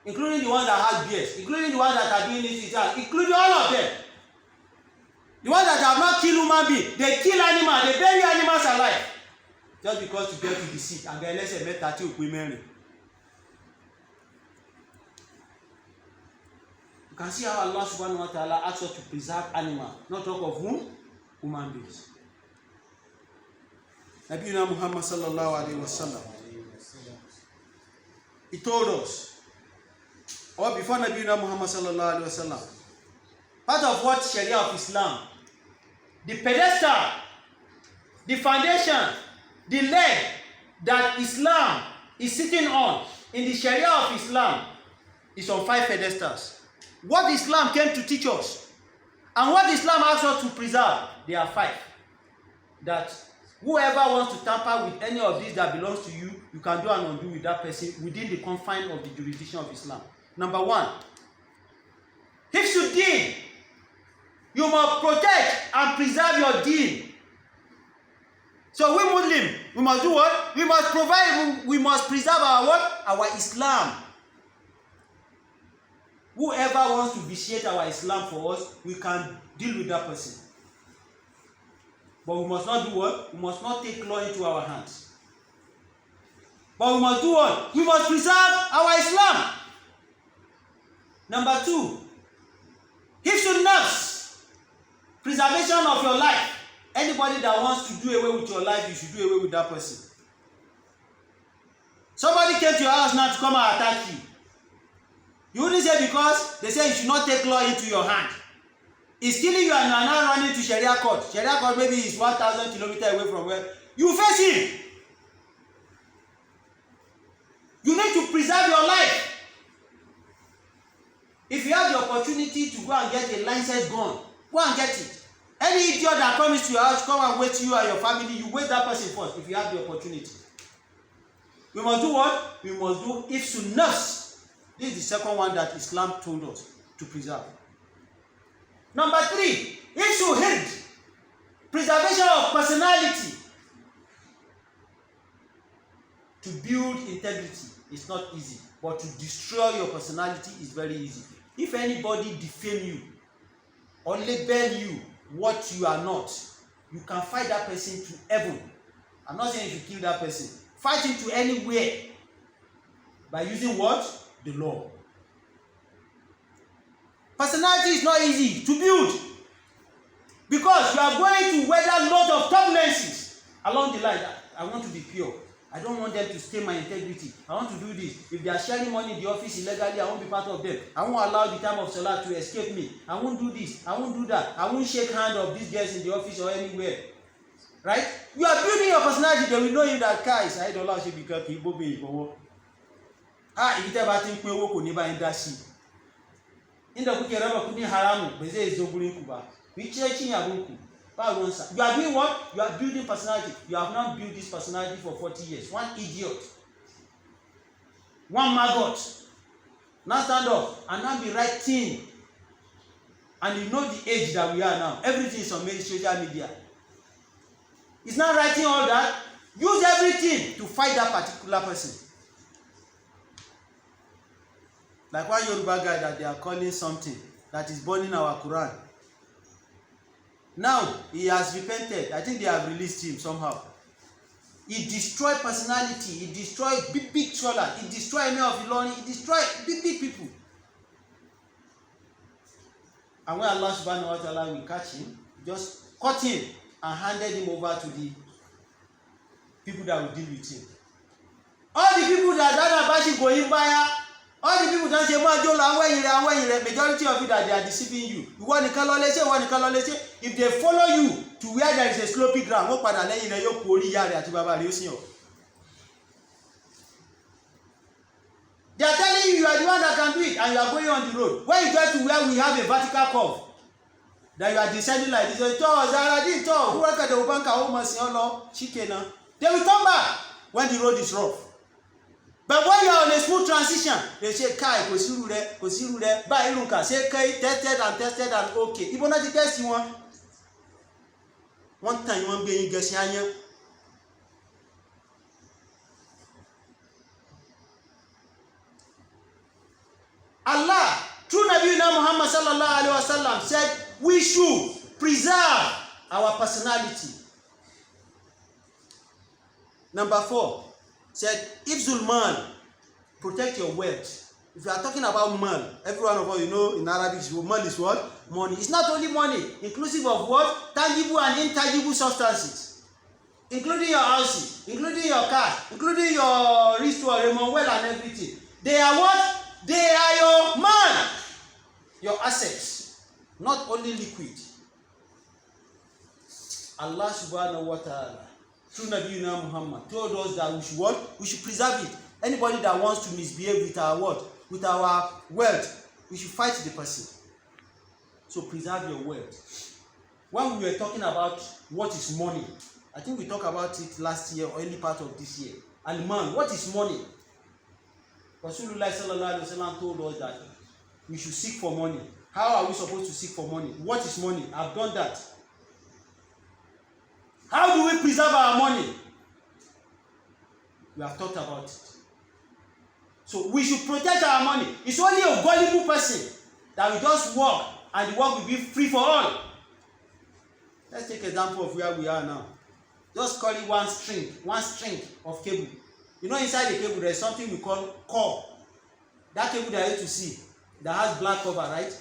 including the ones that have beards, including the ones that are doing this, including all of them. The ones that have not killed human beings, they kill animals, they bury animals alive. Just because to get to the seat and get less than 30 women. You can see how Allah subhanahu wa ta'ala asks us to preserve animals, not talk of whom? Human beings. Nabiuna Muhammad sallallahu alayhi wa sallam, he told us or before Nabiuna Muhammad sallallahu alaihi wasallam. Part of what Sharia of Islam, the pedestal, the foundation, the leg that Islam is sitting on in the Sharia of Islam is on 5 pedestals. What Islam came to teach us and what Islam asks us to preserve, there are 5. That whoever wants to tamper with any of these that belongs to you, you can do and undo with that person within the confines of the jurisdiction of Islam. Number 1, Hifsuddin. You must protect and preserve your deen. So we Muslims, we must do what? We must provide, we must preserve our what? Our Islam. Whoever wants to vitiate our Islam for us, we can deal with that person. But we must not do what? We must not take law into our hands. But we must do what? We must preserve our Islam. Number 2, Hifsun Nafs, preservation of your life. Anybody that wants to do away with your life, you should do away with that person. Somebody came to your house now to come and attack you. You wouldn't say because they say you should not take law into your hand. He's killing you and you are now running to Sharia court. Sharia court maybe is 1,000 kilometers away from where you face him. You need to preserve your life. If you have the opportunity to go and get a licensed gun, go and get it. Any idiot that comes to your house, come and wait you and your family, you wait that person first if you have the opportunity. We must do what? We must do Hifsun Nafs. This is the second one that Islam told us to preserve. Number 3, Hifsun Hird, preservation of personality. To build integrity is not easy, but to destroy your personality is very easy. If anybody defame you or label you what you are not, you can fight that person to heaven. I'm not saying you should kill that person. Fight him to anywhere by using what? The law. Personality is not easy to build because you are going to weather lots of turbulences along the line. I want to be pure. I don't want them to stain my integrity. I want to do this. If they are sharing money in the office illegally, I won't be part of them. I won't allow the time of Salah to escape me. I won't do this. I won't do that. I won't shake hands of these guys in the office or anywhere. Right? You are building your personality. They will know you that car is Saheed Olaosebikan kì í bóbe ìbọ̀wọ́. Ibi tẹ́ bá ti ń pín owó kò ní bá yín dá sí. Inda kuke raba kudin haramu ba zai zo gurin ku ba. Ku yi cin abin ku. You are doing what? You are building personality. You have not built this personality for 40 years. One idiot, one maggot, now stand up and now be writing. And you know the age that we are now. Everything is on social media. It's not writing all that. Use everything to fight that particular person. Like one Yoruba guy that they are calling something that is burning our Quran. Now he has repented. I think they have released him somehow. He destroyed personality. He destroyed big scholars. He destroyed any of Ilorin. He destroyed big people. And when Allah subhanahu wa ta'ala will catch him, just caught him and handed him over to the people that will deal with him. All the people that are bashing going by, all the people that say, majority of you that they are deceiving you. If they follow you to where there is a slopy ground, they are telling you are the one that can do it, and you are going on the road. When you get to where we have a vertical curve, that you are descending like this, they will come back when the road is rough. But when you are on a smooth transition, they say, Kai, kosirure, ba irunka, say Kai, tested and okay. Even not the test you want. One time you want to be in Gesianya. Allah, through Nabi Muhammad sallallahu alaihi wasallam, said we should preserve our personality. Number 4 said, Ifzul mal, protect your wealth. If you are talking about mal, every one of us, you know, in Arabic, mal is what? Money. It's not only money, inclusive of what? Tangible and intangible substances, including your houses, including your car, including your wristwatch, remote well, and everything. They are what? they are your man, your assets, not only liquid. Allah subhanahu wa ta'ala, through Nabiuna Muhammad, told us that we should what? We should preserve it. Anybody that wants to misbehave with our what? With our wealth, we should fight the person. So preserve your wealth. When we were talking about what is money, I think we talked about it last year or early part of this year. Al-Man, what is money? Rasulullah sallallahu alaihi wasallam told us that we should seek for money. How are we supposed to seek for money? What is money? I've done that. How do we preserve our money? We have talked about it. So we should protect our money. It's only a gullible person that will just work and the work will be free for all. Let's take an example of where we are now. Just call it one string of cable. You know, inside the cable there is something we call core. That cable that you to see that has black cover, right?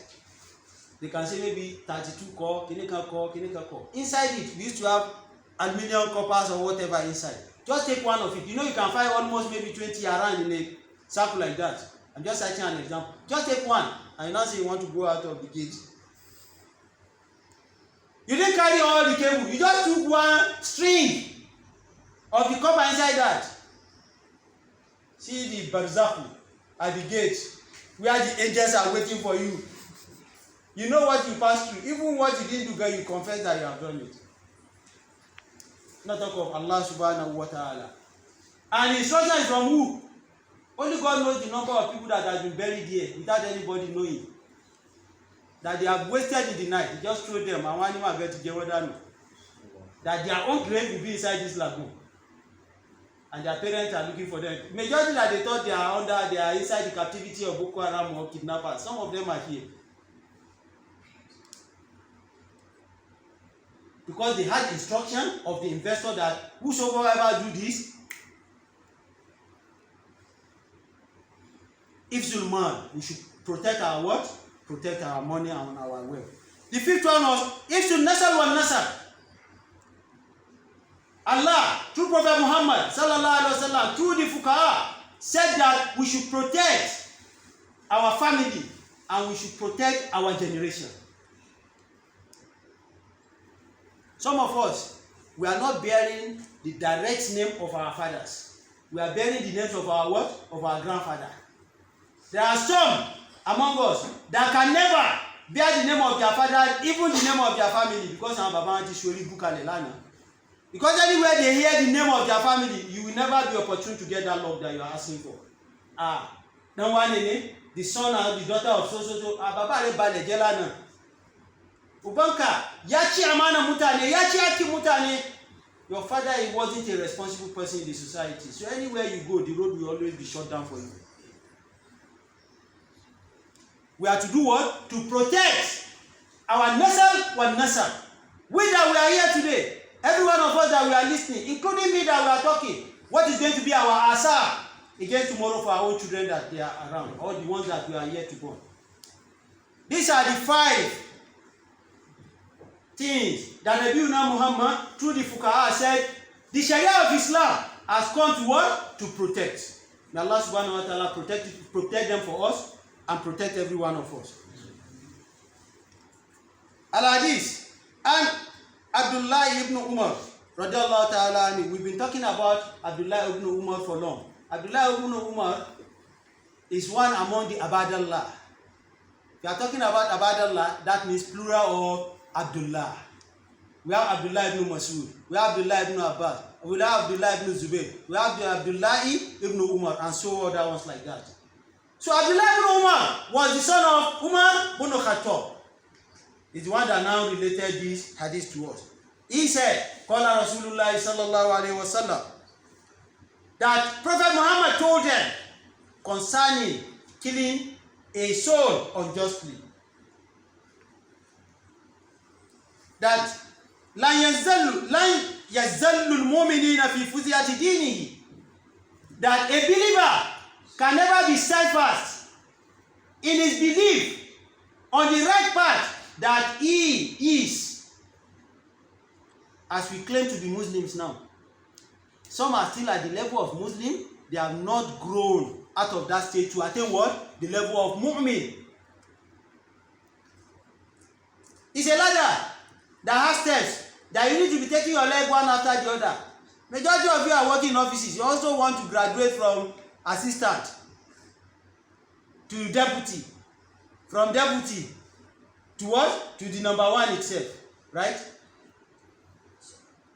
They can say maybe 32 core, kinetic core. Inside it, we used to have aluminium coppers or whatever inside. Just take one of it. You know, you can find almost maybe 20 around in a circle like that. I'm just citing an example. Just take one, and you now say you want to go out of the gate. You didn't carry all the cable. You just took one string of the copper inside that. See the barzakh at the gate where the angels are waiting for you. You know what you passed through. Even what you didn't do, girl, you confess that you have done it. Not talk of Allah subhanahu wa ta'ala. And instruction is from who? Only God knows the number of people that have been buried here without anybody knowing. That they have wasted in the night. They just throw them and one animal get to Jehovah. That their own grave will be inside this lagoon. And their parents are looking for them. Majority that they thought they are inside the captivity of Boko Haram or kidnappers. Some of them are here. Because they had instruction of the investor that whosoever do this, if Zulman, we should protect our what? Protect our money and our wealth. The fifth one was if Nasal wa Nasal. Allah, through Prophet Muhammad sallallahu alaihi wasallam, through the Fuqaha, said that we should protect our family and we should protect our generation. Some of us, we are not bearing the direct name of our fathers. We are bearing the names of our what? Of our grandfather. There are some among us that can never bear the name of their father, even the name of their family, because our Baba Aunty Shori Bukalelana. Because anywhere they hear the name of their family, you will never be opportune to get that love that you are asking for. No one in it, the son and the daughter of so. Baba Rebale Jelana. Ubanka, yachi amana mutane, yachi aki mutane. Your father wasn't a responsible person in the society. So anywhere you go, the road will always be shut down for you. We are to do what? To protect our nasal wa nasal. We that we are here today, every one of us that we are listening, including me that we are talking, what is going to be our asar against tomorrow for our own children that they are around, or the ones that we are yet to born. These are the 5 things that Nabiuna Muhammad, through the Fuqaha, said the Shari'ah of Islam has come to what? To protect. May Allah subhanahu wa ta'ala protect them for us and protect every one of us. Al-Hadith and Abdullah ibn Umar radiallahu ta'ala, we've been talking about Abdullah ibn Umar for long. Abdullah ibn Umar is one among the Abadallah. We are talking about Abadallah, that means plural of Abdullah. We have Abdullah ibn Mas'ud, we have Abdullah ibn Abbas, we have Abdullah ibn Zubayr, we have Abdullah ibn Umar, and so other ones like that. So Abdullah ibn Umar was the son of Umar ibn Khattab. He's the one that now related this hadith to us. He said, Qala Rasulullah sallallahu alaihi wasallam, that Prophet Muhammad told them concerning killing a soul unjustly, that lan yazallu al-mu'minina fi fuziyati dinihi, that a believer can never be steadfast in his belief on the right path that he is. As we claim to be Muslims now, some are still at the level of Muslim, they have not grown out of that state to attain what? The level of mu'min. It's a ladder that has steps that you need to be taking your leg one after the other. Majority of you are working in offices. You also want to graduate from assistant to deputy, from deputy to what? To the number one itself, right?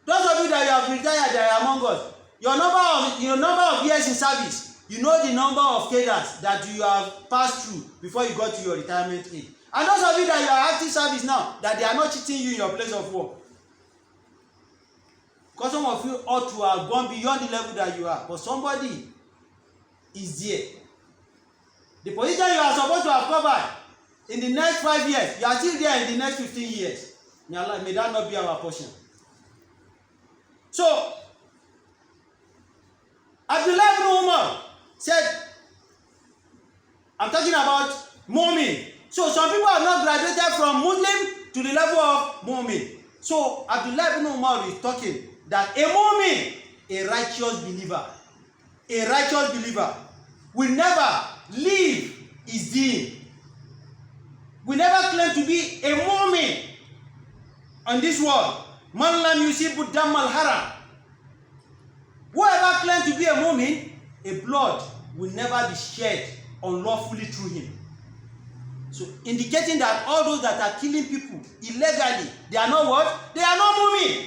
Those of you that you have retired that are among us, your number of years in service, you know the number of cadres that you have passed through before you got to your retirement age. And those of you that you are active service now, that they are not cheating you in your place of work. Because some of you ought to have gone beyond the level that you are, but somebody is there. The position you are supposed to have covered in the next 5 years, you are still there in the next 15 years. May that not be our portion. So, Abdullah ibn Umar said, I'm talking about mu'min. So some people have not graduated from Muslim to the level of mu'min. So Abdullah ibn Umar is talking that a mu'min, a righteous believer will never leave his deen. Will never claim to be a mu'min on this world. Man lam yusibu dammal haram. Whoever claims to be a mu'min, a blood will never be shed unlawfully through him. So indicating that all those that are killing people illegally, they are not what? They are not mu'min.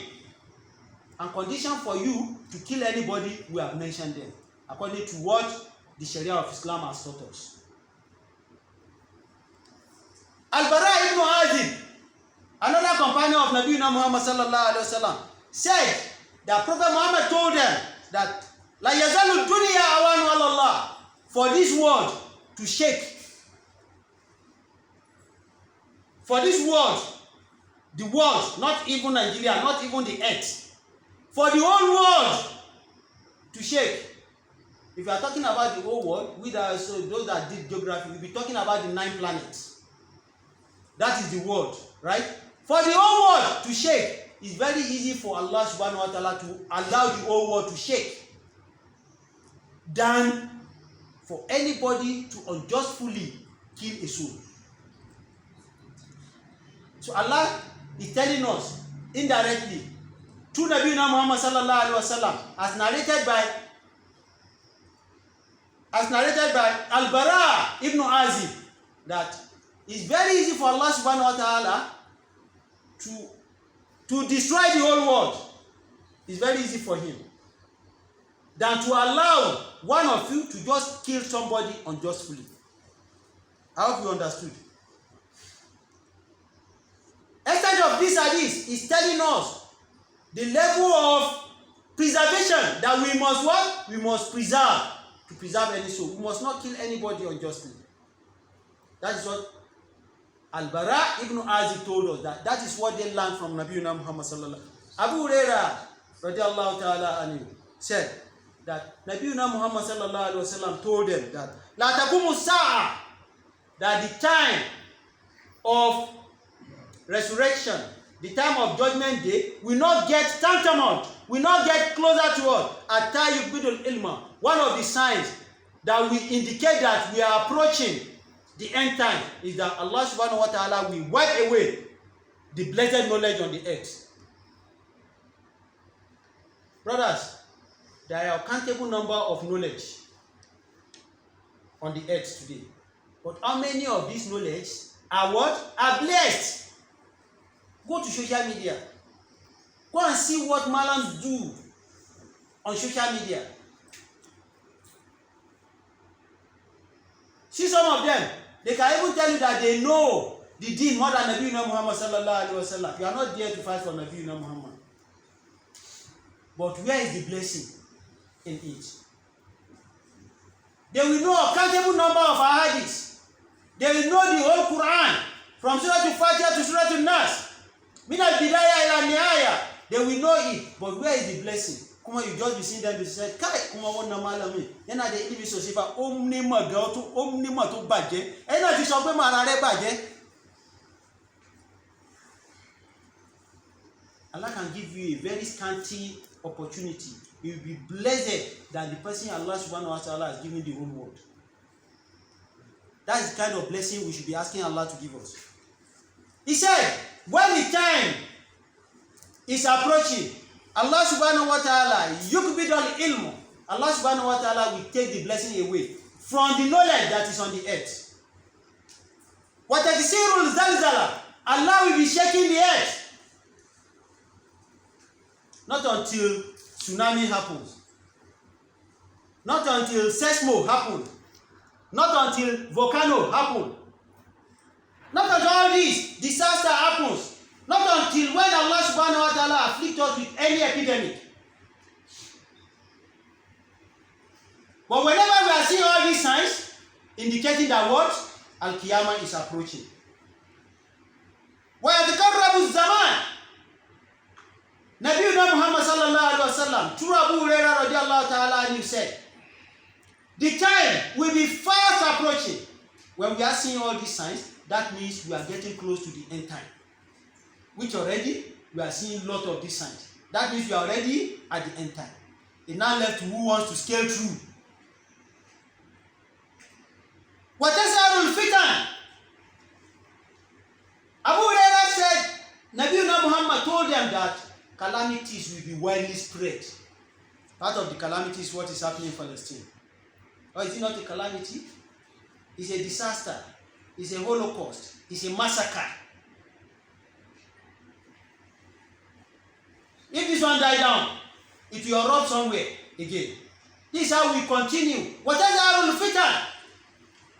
And condition for you to kill anybody, we have mentioned them, according to what the Sharia of Islam has taught us. Al-Bara ibn Azib, another companion of Nabi Muhammad sallallahu alaihi wasallam, said that Prophet Muhammad told them that La yazalu dunya awanu ala Allah, for this world to shake. For this world, the world, not even Nigeria, not even the earth, for the whole world to shake. If you are talking about the whole world, those that did geography, we'll be talking about the 9 planets. That is the world, right? For the whole world to shake, it's very easy for Allah subhanahu wa ta'ala to allow the whole world to shake than for anybody to unjustly kill a soul. So Allah is telling us indirectly through Nabi Muhammad sallallahu alaihi wasallam, as narrated by Al-Bara ibn Azib, that it's very easy for Allah subhanahu wa ta'ala to destroy the whole world. It's very easy for him than to allow one of you to just kill somebody unjustly. I hope you understood. Extent of this hadith is telling us the level of preservation that we must what? We must preserve to preserve any soul. We must not kill anybody unjustly. That is what Al-Bara ibn Azib told us. That is what they learned from Nabi Muhammad sallallahu alaihi wasallam. Abu Hurairah radiallahu ta'ala anhu said that Nabi Muhammad sallallahu alaihi wasallam told them that La taqumu sa'a, that the time of resurrection, the time of judgment day, will not get tantamount, will not get closer to us. Atta yubidul ilma, one of the signs that will indicate that we are approaching the end time is that Allah subhanahu wa ta'ala will wipe away the blessed knowledge on the earth. Brothers, there are a countable number of knowledge on the earth today. But how many of these knowledge are what? Are blessed. Go to social media. Go and see what Malams do on social media. See some of them. They can even tell you that they know the deen more than Nabi Muhammad sallallahu alaihi wasallam. You are not there to fight for Nabi Muhammad. But where is the blessing in it? They will know a countable number of ahadiths. They will know the whole Quran from Surah Al-Fatiha to Surah Al-Nas. Min al-Bidayah ila Nihaya. They will know it. But where is the blessing? Come on, you just be seeing them to say, Kai, come on, malami. Then at the end of Sifa, omnima girl to omnima to baje. And at the shop, marare baje. Allah can give you a very scanty opportunity, he will be blessed than the person Allah subhanahu wa ta'ala has given the whole world. That is the kind of blessing we should be asking Allah to give us. He said, when the time is approaching, Allah subhanahu wa ta'ala, yukbidul ilmu, Allah subhanahu wa ta'ala will take the blessing away from the knowledge that is on the earth. Watakisirul zalzala, Allah will be shaking the earth. Not until tsunami happens. Not until seismo happens. Not until volcano happens. Not until all this disaster happens. Not until when Allah subhanahu wa ta'ala afflicts us with any epidemic. But whenever we are seeing all these signs, indicating that what? Al-Qiyamah is approaching. وَيَتَقَرَّبُ الزَّمَانِ Nabiuna Muhammad sallallahu alaihi wasallam, through Abu Hurairah radiallahu ta'ala anhu said, the time will be fast approaching. When we are seeing all these signs, that means we are getting close to the end time. Which already, we are seeing a lot of these signs. That means we are already at the end time. It now left who wants to scale through. وَتَسَارُ الْفِتَنِ Abu Hurairah said, Nabiuna Muhammad told them that calamities will be widely spread. Part of the calamity is what is happening in Palestine. Or is it not a calamity? It's a disaster. It's a holocaust. It's a massacre. If this one die down, it will erupt somewhere again. This is how we continue. Whatever fitan,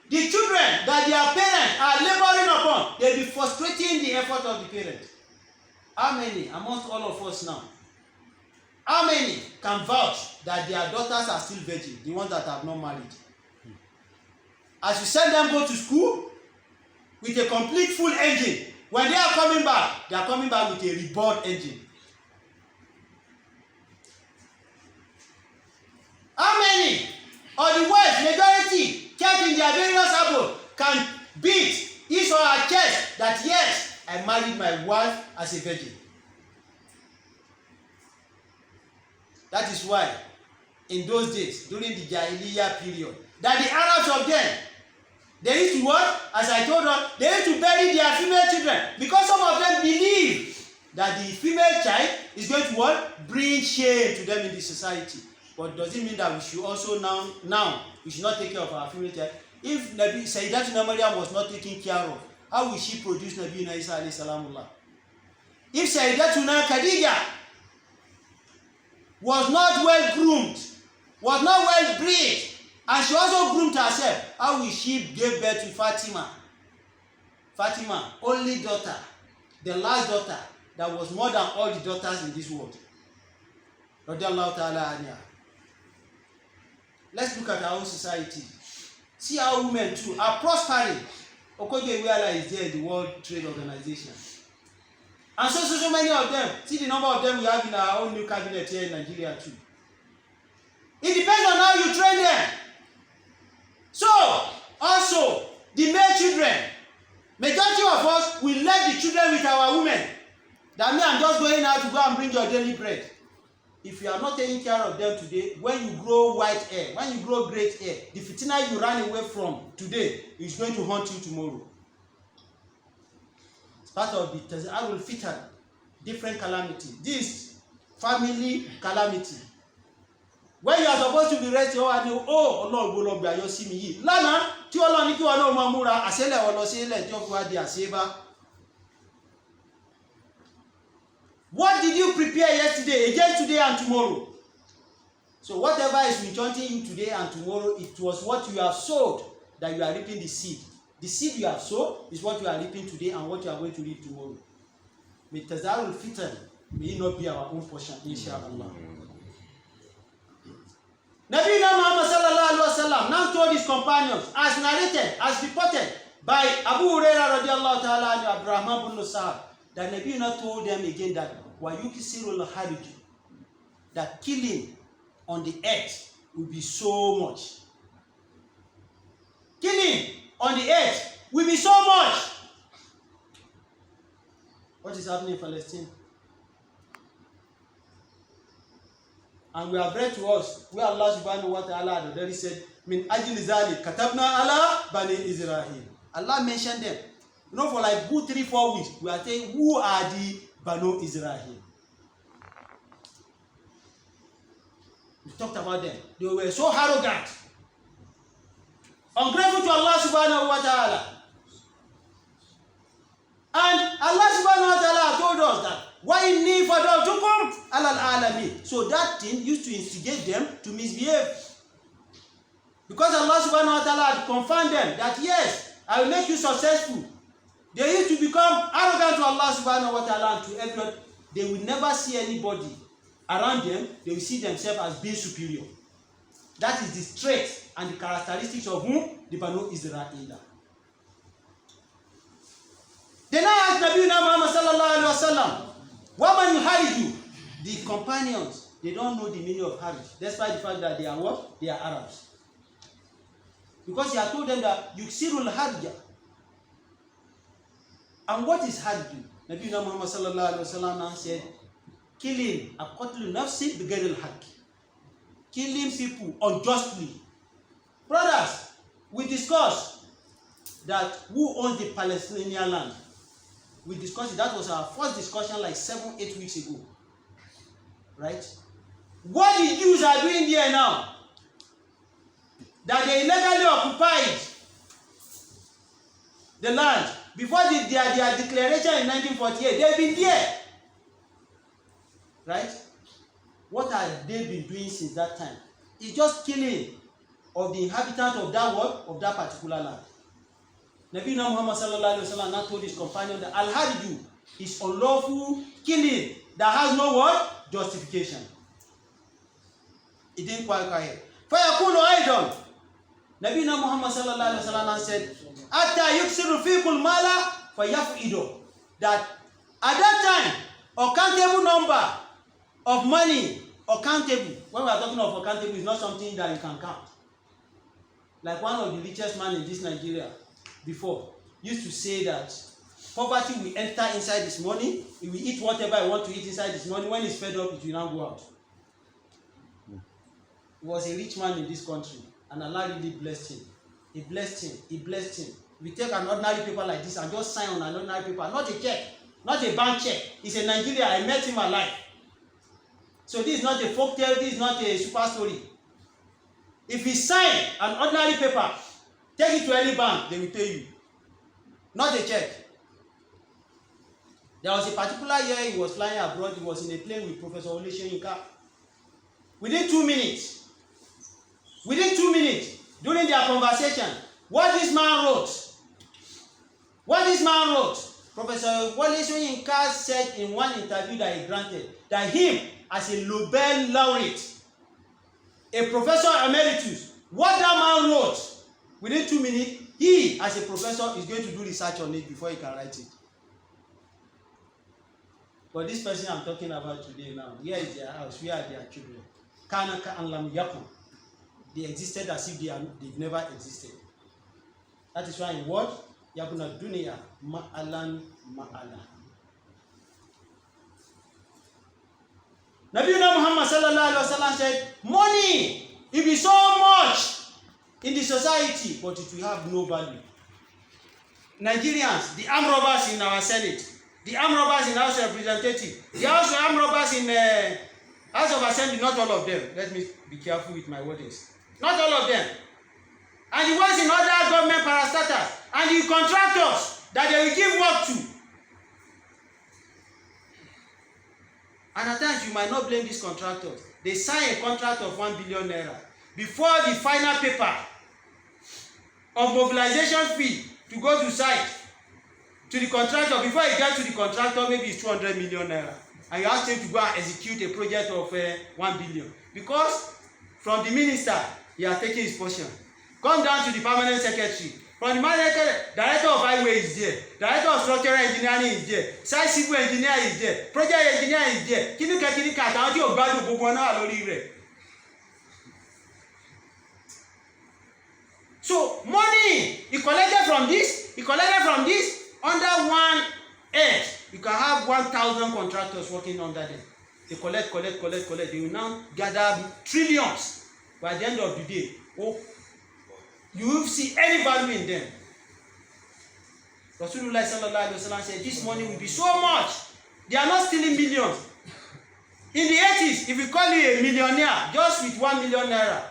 the children that their parents are laboring upon, they'll be frustrating the effort of the parents. How many amongst all of us now? How many can vouch that their daughters are still virgin, the ones that have not married? As you send them go to school with a complete full engine, when they are coming back with a reborn engine. How many of the West majority kept in their various abode can beat his or her chest that yes, I married my wife as a virgin? That is why in those days, during the Jahiliyyah period, that the Arabs of them, they used to what? As I told them, they used to bury their female children because some of them believe that the female child is going to what? Bring shame to them in the society. But does it mean that we should also now we should not take care of our female child? If Nabi Sayyidatuna Maryam was not taken care of, how will she produce Nabi Isa alayhi salamullah? If Sayyidatuna Khadija was not well groomed, was not well bred, and she also groomed herself, how will she give birth to Fatima? Fatima, only daughter, the last daughter that was more than all the daughters in this world. Radiallahu ta'ala anha. Let's look at our own society. See how women too are prospering. Okoje Iweala is there in the World Trade Organization. And so many of them. See the number of them we have in our own new cabinet here in Nigeria too. It depends on how you train them. So, also, the male children. Majority of us will let the children with our women. That means I'm just going out to go and bring your daily bread. If you are not taking care of them today, when you grow white hair, when you grow great hair, the fitina you ran away from today is going to haunt you tomorrow. It's part of the Tazarul Fitan, different calamity. This family calamity. When you are supposed to be resting, Allah will be your simi. Lana, tí Ọlọ́run ní kí wọn náà máa múra àṣẹlẹ̀ ọlọ́sílẹ̀ tí ó fi wá di àṣẹbá. What did you prepare yesterday, against today and tomorrow? So whatever is enchanting you today and tomorrow, it was what you have sowed that you are reaping the seed. The seed you have sown is what you are reaping today and what you are going to reap tomorrow. May Tazarul Fitan may it not be our own portion, inshallah. Nabi Muhammad sallallahu alaihi wasallam now told his companions, as narrated, as reported by Abu Hurairah radiallahu ta'ala and Abdurrahman bin Sa'ad, that Nabi told them again that wayukisirul harij, that killing on the earth will be so much. Killing on the earth will be so much. What is happening in Palestine? And we have read to us where Allah subhanahu wa ta'ala had already said, Min ajli zalik katabna ala bani Israel. Allah mentioned them. You know, for like good 3-4 weeks, we are saying, who are the Banu Israel? We talked about them. They were so arrogant, ungrateful to Allah subhanahu wa ta'ala. And Allah subhanahu wa ta'ala told us that why inni fadaltukum alal alamin. So that thing used to instigate them to misbehave. Because Allah subhanahu wa ta'ala had confirmed them that yes, I will make you successful. They used to become arrogant to Allah subhanahu wa ta'ala and to everyone. They will never see anybody around them. They will see themselves as being superior. That is the trait and the characteristics of whom? The Banu Israel. They now asked Nabi Muhammad sallallahu alaihi wasallam, "What man yuhariju?" The companions, they don't know the meaning of harij, despite the fact that they are what? They are Arabs. Because he had told them that yuksirul harja. And what is harju? Nabi Muhammad sallallahu alaihi wasallam said, killing a qatlu nafsi bighayri al-haqq. Killing people unjustly. Brothers, we discussed that who owns the Palestinian land. We discussed it. That was our first discussion like 7-8 weeks ago. Right? What the Jews are doing there now, that they illegally occupied the land before their declaration in 1948, they've been there. Right? What have they been doing since that time? It's just killing of the inhabitants of that world, of that particular land. Nabi Muhammad sallallahu alaihi wasallam now told his companion that al-harju is unlawful killing that has no what? Justification. It didn't quite clear. فَيَقُولُ أَيْضًا Nabi Muhammad sallallahu alaihi wasallam said, "Atta yuksiru fikul mala fayafido." That at that time, a countable number of money, or countable. When we are talking of countable, it's not something that you can count. Like one of the richest man in this Nigeria before used to say that poverty will enter inside his money. He will eat whatever he wants to eat inside his money. When he's fed up, it will now go out. He was a rich man in this country, and Allah really blessed him. He blessed him. He blessed him. We take an ordinary paper like this and just sign on an ordinary paper, not a check, not a bank check. He's in Nigeria. I met him alive. So this is not a folk tale. This is not a super story. If he sign an ordinary paper, take it to any bank, they will pay you. Not a check. There was a particular year he was flying abroad. He was in a plane with Professor Olaosebikan. Within 2 minutes, during their conversation, what this man wrote, Professor Olaosebikan said in one interview that he granted, that him, as a Nobel laureate, a professor emeritus, what that man wrote, within 2 minutes, he, as a professor, is going to do research on it before he can write it. But this person I'm talking about today now, here is their house, where are their children? Kanaka and Lam Yakun. They existed as if they've never existed. That is why in what? Yabuna Dunya Ma'alan Ma'ala. Nabi Muhammad sallallahu alaihi wasallam said, money, it be so much in the society, but it will have no value. Nigerians, the armed robbers in our Senate, the armed robbers in House of Representatives, the armed robbers in House of Assembly, not all of them. Let me be careful with my wordings. Not all of them. And the ones in other government parastatals, and the contractors that they will give work to. And at times you might not blame these contractors. They sign a contract of 1 billion naira. Before the final paper of mobilization fee to go to site, to the contractor, before he gets to the contractor, maybe it's 200 million naira. And you ask him to go and execute a project of 1 billion. Because from the minister, he has taken his portion. Come down to the permanent secretary. From the director of highway is there. Director of structural engineering is there. Site civil engineer is there. Project engineer is there. Kíníkà àtàwọn tí ò gbádùn gbogbo náà lórí rẹ̀. So money, he collected from this, under one head. You can have 1,000 contractors working under them. They collect. They will now gather trillions. By the end of the day, you will see any value in them. Rasulullah sallallahu alaihi wasallam said, this money will be so much. They are not stealing millions. In the 80s, if you call you a millionaire, just with 1 million naira,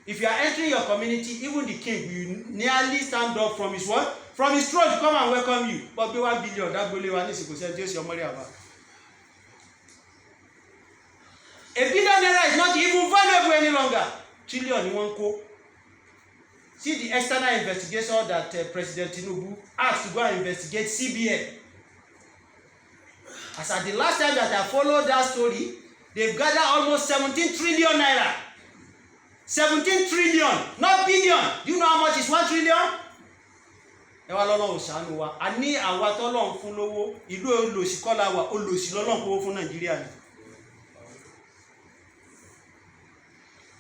if you are entering your community, even the king will nearly stand up from his what? From his throne to come and welcome you. But be 1 billion, that billion, one is just your money about. A billion naira is not even valuable any longer. Trillion in one co. See the external investigation that President Tinubu asked to go and investigate CBN. As at the last time that I followed that story, they've gathered almost 17 trillion naira. 17 trillion, not billion. Do you know how much is 1 trillion? Ẹ wá lọ́lọ́run ṣàánú wa. A ní àwa tọ́lọ́run fún lówó, ìlú olòṣì kọ́ la wà, olòṣì lọ́lọ́run kówó fún Nàìjíríà ni.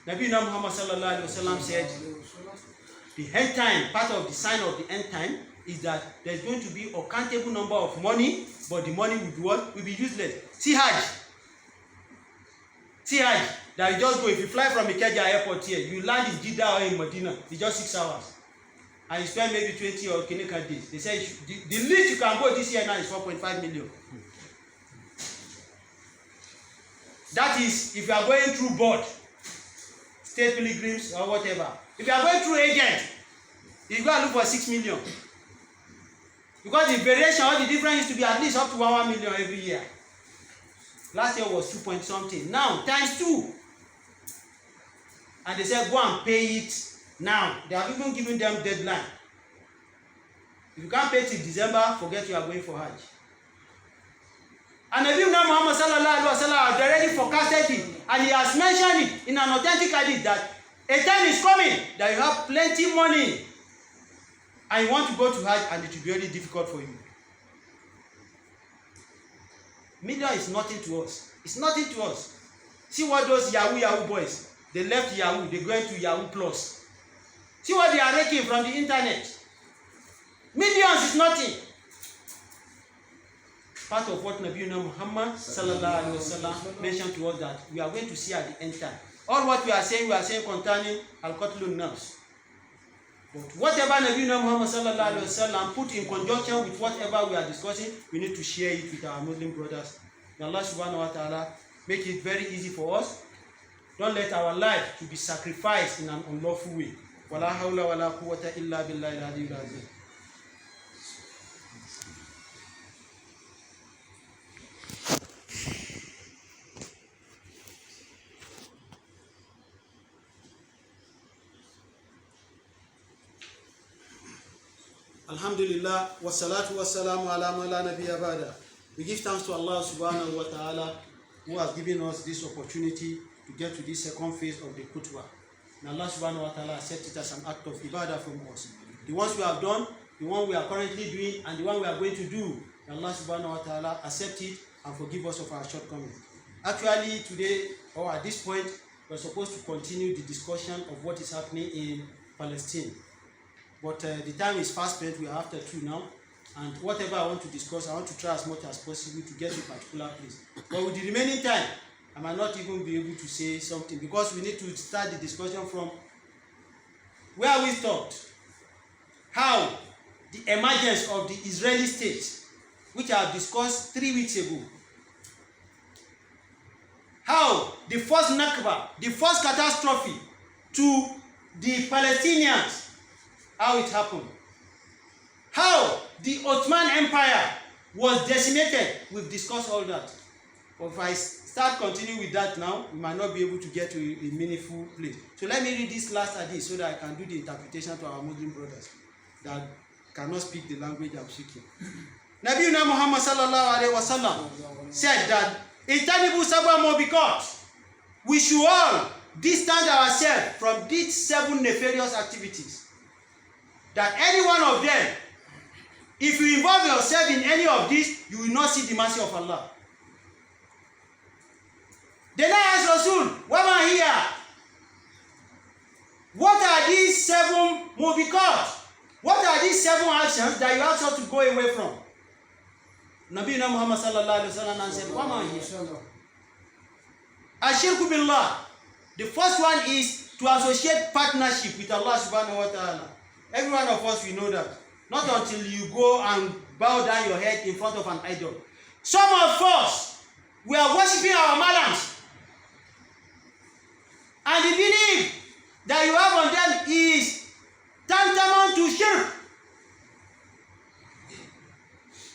Nabi Muhammad sallallahu alaihi wasallam said, the end time, part of the sign of the end time is that there's going to be a countable number of money, but the money will be what? Will be useless. See Hajj. That you just go. If you fly from Ikeja airport here, you land in Jeddah or in Medina. It's just 6 hours. And you spend maybe 20 or Kineka days. They say the least you can go this year now is 4.5 million. That is if you are going through board, state pilgrims or whatever. If you are going through agent, you go and look for 6 million. Because the variation or the difference used to be at least up to 1 million every year. Last year was 2 point something. Now times 2. And they said go and pay it now. They have even given them deadline. If you can't pay till December, forget you are going for Hajj. And Nabi Muhammad sallallahu alaihi wasallam has already forecasted it, and he has mentioned it in an authentic hadith that a time is coming that you have plenty money and you want to go to Hajj and it will be very difficult for you. Million is nothing to us. It's nothing to us. See what those Yahoo boys, they left Yahoo, they go into Yahoo Plus. See what they are making from the internet. Millions is nothing. Part of what Nabi Muhammad sallallahu alaihi wasallam mentioned to us that we are going to see at the end time. All what we are saying concerning al-qatlun nafs. But whatever Nabi Muhammad sallallahu alaihi wasallam put in conjunction with whatever we are discussing, we need to share it with our Muslim brothers. May Allah subhanahu wa ta'ala make it very easy for us. Don't let our life to be sacrificed in an unlawful way. Wala hawla wala quwwata illa billahi al-aliyyil azim. Alhamdulillah, wassalatu wassalamu ala man la nabiyya ba'da. We give thanks to Allah subhanahu wa ta'ala who has given us this opportunity to get to this second phase of the khutbah. And Allah subhanahu wa ta'ala accept it as an act of ibadah from us. The ones we have done, the one we are currently doing, and the one we are going to do, Allah subhanahu wa ta'ala accept it and forgive us of our shortcomings. Actually, today, or at this point, we're supposed to continue the discussion of what is happening in Palestine. But the time is fast spent. We are after 2 now, and whatever I want to discuss, I want to try as much as possible to get to a particular place. But with the remaining time, I might not even be able to say something because we need to start the discussion from where we stopped. How the emergence of the Israeli state, which I have discussed 3 weeks ago. How the first Nakba, the first catastrophe to the Palestinians, how it happened. How the Ottoman Empire was decimated. We've discussed all that. But if I start continuing with that now, we might not be able to get to a meaningful place. So let me read this last hadith so that I can do the interpretation to our Muslim brothers that cannot speak the language I'm speaking. Nabi Muhammad sallallahu alaihi wasallam said that Itanibu Sabah Mobikot, we should all distance ourselves from these 7 nefarious activities. That any one of them, if you involve yourself in any of these, you will not see the mercy of Allah. Then I asked Rasul, what am here? What are these 7 mubiqat? What are these 7 actions that you ask us to go away from? Nabi Muhammad sallallahu alaihi wasallam answered, what am here? Ashirku billah. The first one is to associate partnership with Allah subhanahu wa ta'ala. Every one of us, we know that. Not until you go and bow down your head in front of an idol. Some of us, we are worshiping our malams. And the belief that you have on them is tantamount to shirk.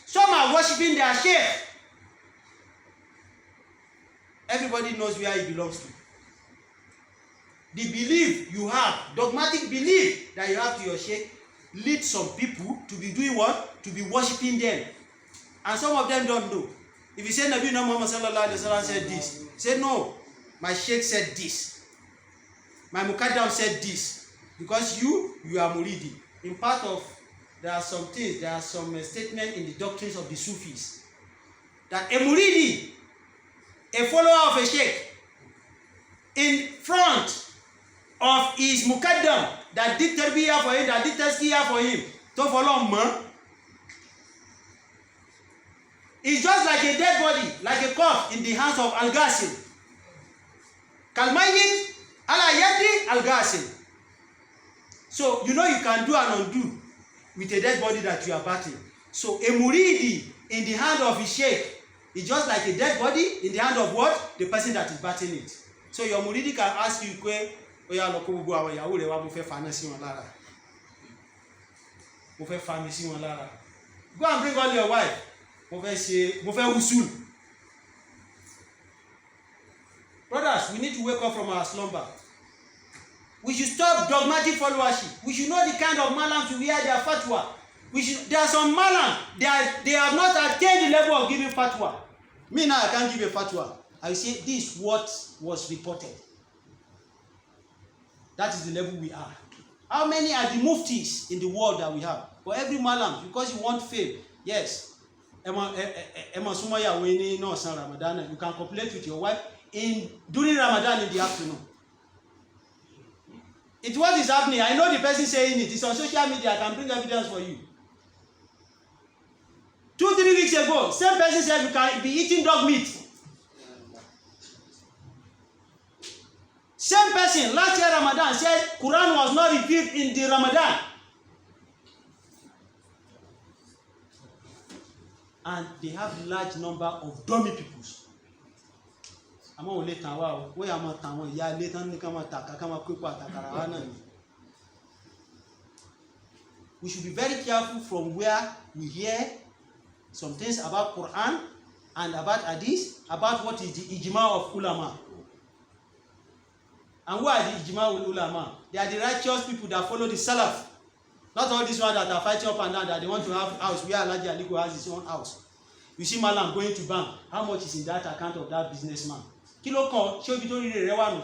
Some are worshiping their sheikh. Everybody knows where he belongs to. The belief you have, dogmatic belief that you have to your sheikh, leads some people to be doing what? To be worshiping them. And some of them don't know. If you say Nabi Muhammad sallallahu alaihi wasallam said this, say no, my sheikh said this. My mukaddam said this. Because you are muridi. In part of, there are some things, there are some statements in the doctrines of the Sufis. That a muridi, a follower of a sheikh, in front of his mukaddam that did tarbiyah for him, that did tazkiyah for him, to follow him, is just like a dead body, like a corpse in the hands of Al-Ghasil. Kalmayit ala yadi Al-Ghasil. So, you know you can do and undo with a dead body that you are batting. So, a muridi in the hand of his sheikh is just like a dead body in the hand of what? The person that is batting it. So, your muridi can ask you, oya lọ kó gbogbo àwọn ìyàwó rẹ̀ wá, mo fẹ́ faná sí wọn lára. Mo fẹ́ fa mi sí wọn lára. Go and bring all your wife. Mo fẹ́ usul. Brothers, we need to wake up from our slumber. We should stop dogmatic followership. We should know the kind of malam to wear their fatwa. There are some malam, they have not attained the level of giving fatwa. Me now, I can't give a fatwa. I say this is what was reported. That is the level we are. How many are the muftis in the world that we have? For every malam, because you want fame, yes. Emma Sumaya Wini no San Ramadan, you can copulate with your wife during Ramadan in the afternoon. It's what is happening. I know the person saying it. It's on social media. I can bring evidence for you. 2-3 weeks ago, same person said you can be eating dog meat. Same person last year Ramadan said Quran was not revealed in the Ramadan. And they have large number of dummy peoples. We should be very careful from where we hear some things about Quran and about Hadith, about what is the ijma of ulama. And who are the ijma of ulama? They are the righteous people that follow the Salaf. Not all these ones that are fighting up and down that they want to have a house where Alhaji Aliko has his own house. You see Malam going to bank. How much is in that account of that businessman? Kilo kan, show Vitori Rewano.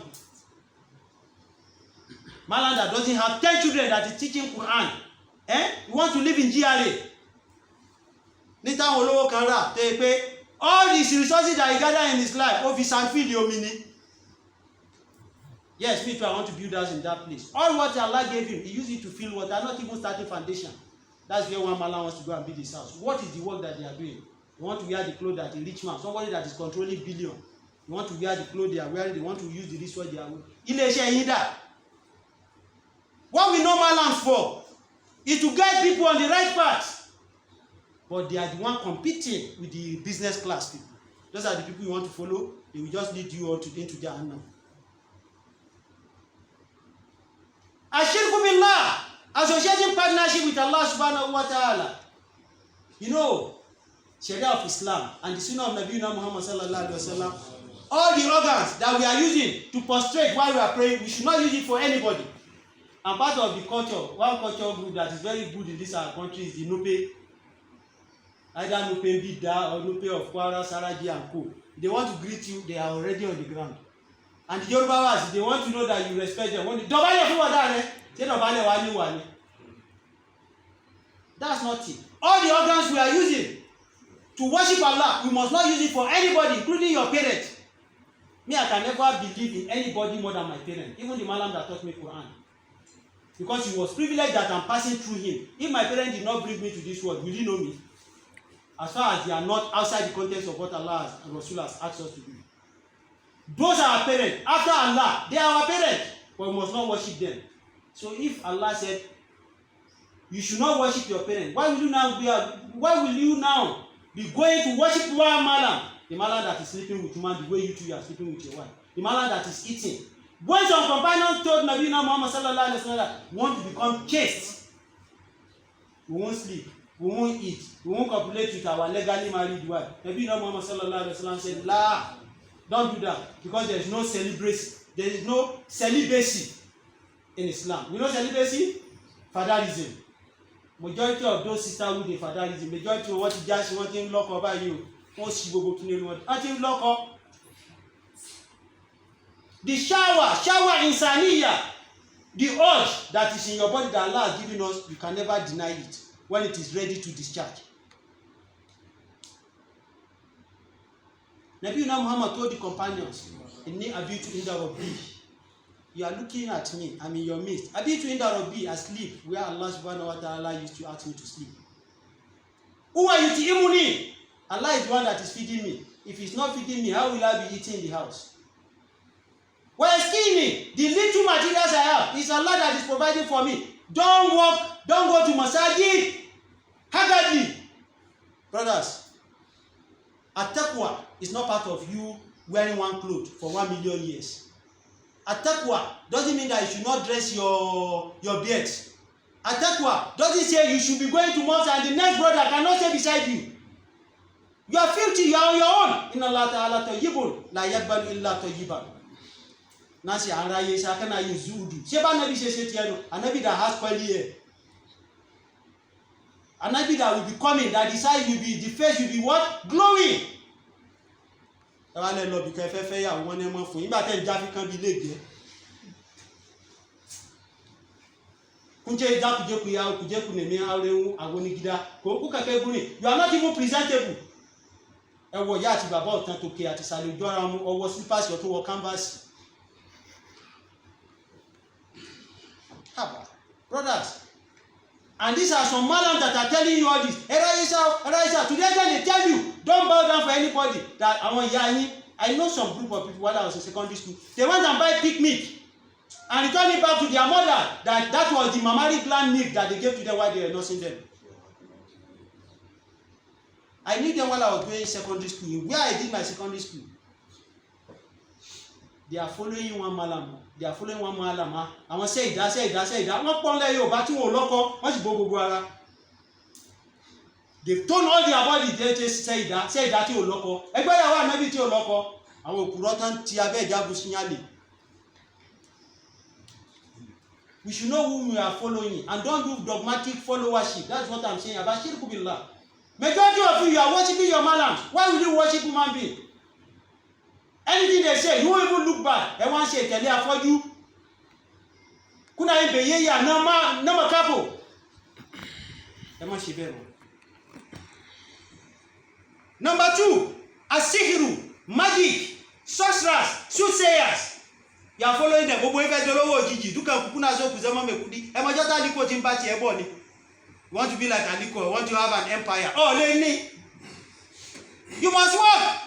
Malam that doesn't have 10 children that is teaching Quran. You want to live in GRA. Nita Olowo Kanra, they pay all these resources that he gathered in his life. Office and feed your mini. Yes, me too, I want to build house in that place. All what Allah gave him, he used it to fill water, not even starting foundation. That's where one Malam wants to go and build his house. What is the work that they are doing? They want to wear the clothes that a rich man, somebody that is controlling billion. They want to wear the clothes they are wearing, they want to use the resource they are wearing. What we know Malams for is to guide people on the right path. But they are the one competing with the business class people. Those are the people you want to follow, they will just lead you into Jahannam. Ashirku billah, associating partnership with Allah subhanahu wa ta'ala. You know, Shari'ah of Islam and the Sunnah of Nabi Muhammad sallallahu alaihi wasallam, all the organs that we are using to prostrate while we are praying, we should not use it for anybody. And part of the culture, one culture group that is very good in this our country is the Nupe. Either Nupe Bida or Nupe of Kwara, Saraji and Co. They want to greet you, they are already on the ground. And the Yorubawas, they want to know that you respect them. That's not it. All the organs we are using to worship Allah, we must not use it for anybody, including your parents. Me, I can never believe in anybody more than my parents, even the Malam that taught me Quran. Because he was privileged that I'm passing through him. If my parents did not bring me to this world, will he know me? As far as they are not outside the context of what Allah and Rasul has asked us to do. Those are our parents. After Allah, they are our parents, but we must not worship them. So if Allah said you should not worship your parents, why will you now be going to worship one malam? The malam that is sleeping with woman the way you two are sleeping with your wife. The malam that is eating. When some companions told Nabi Muhammad sallallahu alaihi wasallam that we want to become chaste, we won't sleep, we won't eat, we won't copulate with our legally married wife. Nabi Muhammad sallallahu alaihi wasallam said, "La, don't do that, because there is no celibacy. There is no celibacy in Islam. You know celibacy? Fatherism. Majority of those sisters who dey fatherism, majority of what you just want to lock up by you, wọ́n sì gbogbo kí ni wọ́n ti lock up. The shower insaniya, the urge that is in your body that Allah has given us, you can never deny it when it is ready to discharge. Nabi Muhammad told the companions, "Inni abitu inda Rabbi." You are looking at me, I'm in your midst. Abitu inda Rabbi, I sleep where Allah subhanahu wa ta'ala used to ask me to sleep. Huwa yut'imuni. Allah is the one that is feeding me. If he's not feeding me, how will I be eating in the house? Well, the little materials I have is Allah that is providing for me. Don't go to masajid haggardly. Brothers, at-taqwa is not part of you wearing one cloth for 1 million years. At-taqwa doesn't mean that you should not dress your beard. At-taqwa doesn't say you should be going to mosque and the next brother cannot stay beside you. You are filthy, you are on your own. Inna Allah ta'ala tayyibun la yaqbalu illa tayyiban. Nasi araye sakana yuzudu. Sheba nabi say tiano, anabi that has curly hair. Anabi that will be coming, that the side will be, the face will be what? Glowing. Ewale lo bi ke fe ya won ne mo fun. Nígbà te jafi kan bi lege. Kunje ja kuje ku ya kuje ku ne mi areun awoni gida. Ko ku keke guni. You are not even presentable. Ewo ya ati baba otan to ke ati sale ojo ara mu owo slippers yo to wo canvas. Brothers, and these are some malams that are telling you all this. Eraisa, today they tell you, don't bow down for anybody. That I know some group of people while I was in secondary school, they went and buy pig meat and return it back to their mother. That was the mammary gland milk that they gave to them while they were nursing them. I knew them while I was doing secondary school. Where I did my secondary school, they are following one malam. They are following one malam. I want to say that. Wọ́n pọ́n lẹ́yìn ọba tí wọ́n lọ́kọ́, wọ́n sì bó gbogbo ara. They've torn all their body. They just say that tí ò lọ́kọ́. Ẹgbẹ́ ìyàwó ànábì tí ò lọ́kọ́. Àwọn òkúrọ́ tán ti abẹ́ ìjábù sínyálè. We should know whom we are following and don't do dogmatic followership. That's what I'm saying about shirku billah. Majority of you are worshiping your malams. Why will you worship human being? Anything they say, you won't even look back. They want to say, "Tell for you." Kuna ibeye ya nama kapo. Number 2, asihiru, magic, sorcerers, soothsayers. You are following them. Gbogbo ife jolowo ojiji. Duka kukuna so kuzema mekudi. E majota Aliko ti npa ti ebo ni. You want to be like Aliko, you want to have an empire. Oh, leni. You must work.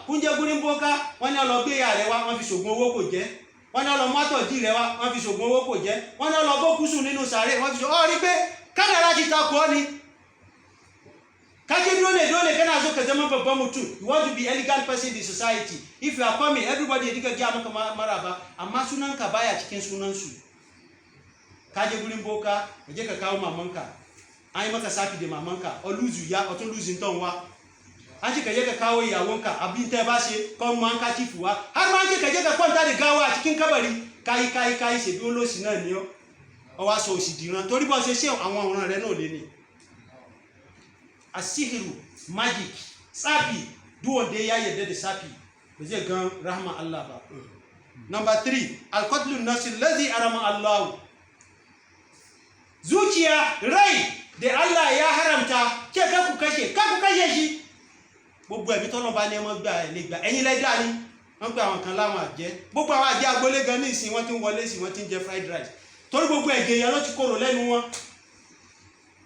Kunje gurin boka, wọ́n ní lọ gbé ya rẹ̀ wá, wọ́n fi ṣògùn owó kò jẹ́. Wọ́n ní lọ mọ́tò di rẹ̀ wá, wọ́n fi ṣògùn owó kò jẹ́. Wọ́n ní lọ bo kusu nínú sàréè, wọ́n fi ṣògùn rí pé kádàrá ti takò ni. Kaje dole kana so ka zama babban mutum. You want to be elegant person in the society. If you are coming, everybody diga ga maka maraba, amma sunan ka baya cikin sunan su. Kaje gurin boka, kaje ka kawo mamanka. Ai maka safi da mamanka, o luzu ya, o to luzin tonwa. Anji ka je ka kawo yawonka abin ta ba she kon man ka tifuwa har ma anji ka je ka kwanta da gawa a cikin kabari kai se bi olosi náà ni o wa so osi diran torí bó ṣe àwọn ọ̀ràn rẹ̀ náà lé ní asihiru magic sapi duwo de ya yedde de sapi be je gan rahma Allah ba. Number 3, al-qatlu an-nafs allazi arama Allah. Zuciya rai da Allah ya haramta ke ka ku kashe shi. Gbogbo ẹ̀mí tọ́lọ́ bá ní ẹmọ gbà ẹ̀ lè gbà ẹ̀yin lẹ́dà ní wọ́n gbà àwọn kan láwọn àjẹ́. Gbogbo àwọn àjẹ́ agbólé gan ní ìsìn wọ́n ti ń wọlé sí wọ́n ti ń jẹ fried rice torí gbogbo ẹ̀gẹ̀ èèyàn ló ti kóró lẹ́nu wọn.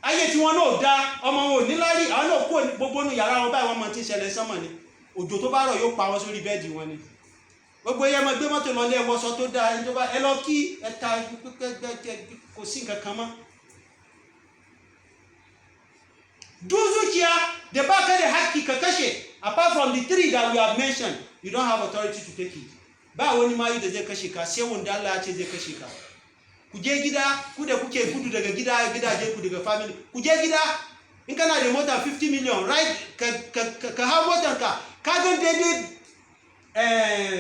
Ayé tí wọn náà dá ọmọ wọn ò ní lárí àwọn náà kó gbogbo nù yàrá wọn báyìí wọ́n mọ̀ tí ń ṣẹlẹ̀ sánmọ̀ ni. òjò tó bá rọ̀ yóò pa wọn sórí bẹ́ẹ̀dì wọn ni. Gbogbo yẹn máa gbé mọ́tò lọ lé ẹwọ́sọ tó dáa ẹni tó bá ẹ lọ kí ẹta kò sí nǹkan kan mọ́. Duzukiya da ba ka da haƙƙi ka kashe, apart from the three that we have mentioned, you don't have authority to take it. Ba wani mayu da zai kashe ka sai wanda Allah ya ce zai kashe ka. Ku je gida, ku da kuke gudu daga gidaje ku daga family, ku je gida. In kana da mota 50 million, right? Ka hau motar ka gan daidai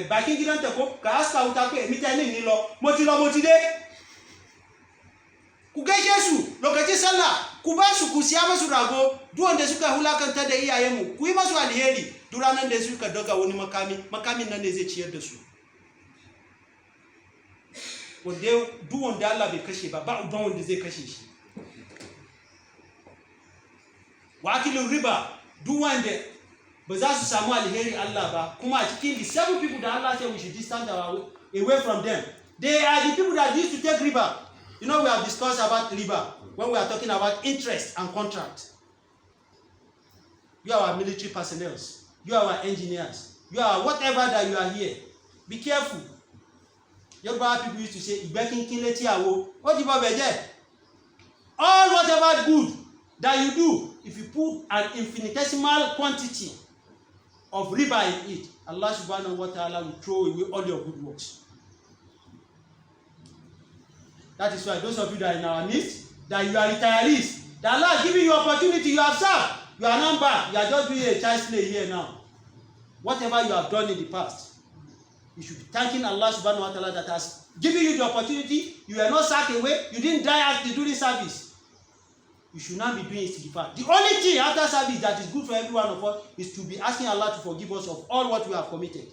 bakin gidanta ko ka haska wuta ko mutane ni lo mo ti dé. Ku gaishe su lokacin sallah, ku ba su ku siya masu rago, duk wanda suka hulakanta da iyayenmu ku yi masu alheri, duk ranar da suka daga wani makamin nan ne zai ciyar da su. Duk wanda Allah bai kashe ba uban wanda zai kashe shi. Wakilin riba, duk wanda ba za su samu alheri Allah ba, kuma a cikin the 7 people that Allah said we should distance away from them, they are the people that used to take riba. You know, we have discussed about riba when we are talking about interest and contract. You are our military personnel, you are our engineers, you are whatever that you are here. Be careful. Yoruba people used to say, all whatever good that you do, if you put an infinitesimal quantity of riba in it, Allah subhanahu wa ta'ala will throw away all your good works. That is why those of you that are in our midst, that you are retirees, that Allah is giving you opportunity, you have served, you are not back, you are just doing a child's play here now. Whatever you have done in the past, you should be thanking Allah subhanahu wa ta'ala that has given you the opportunity. You were not sacked away, you didn't die after during service. You should not be doing istighfar. The only thing after service that is good for every one of us is to be asking Allah to forgive us of all what we have committed.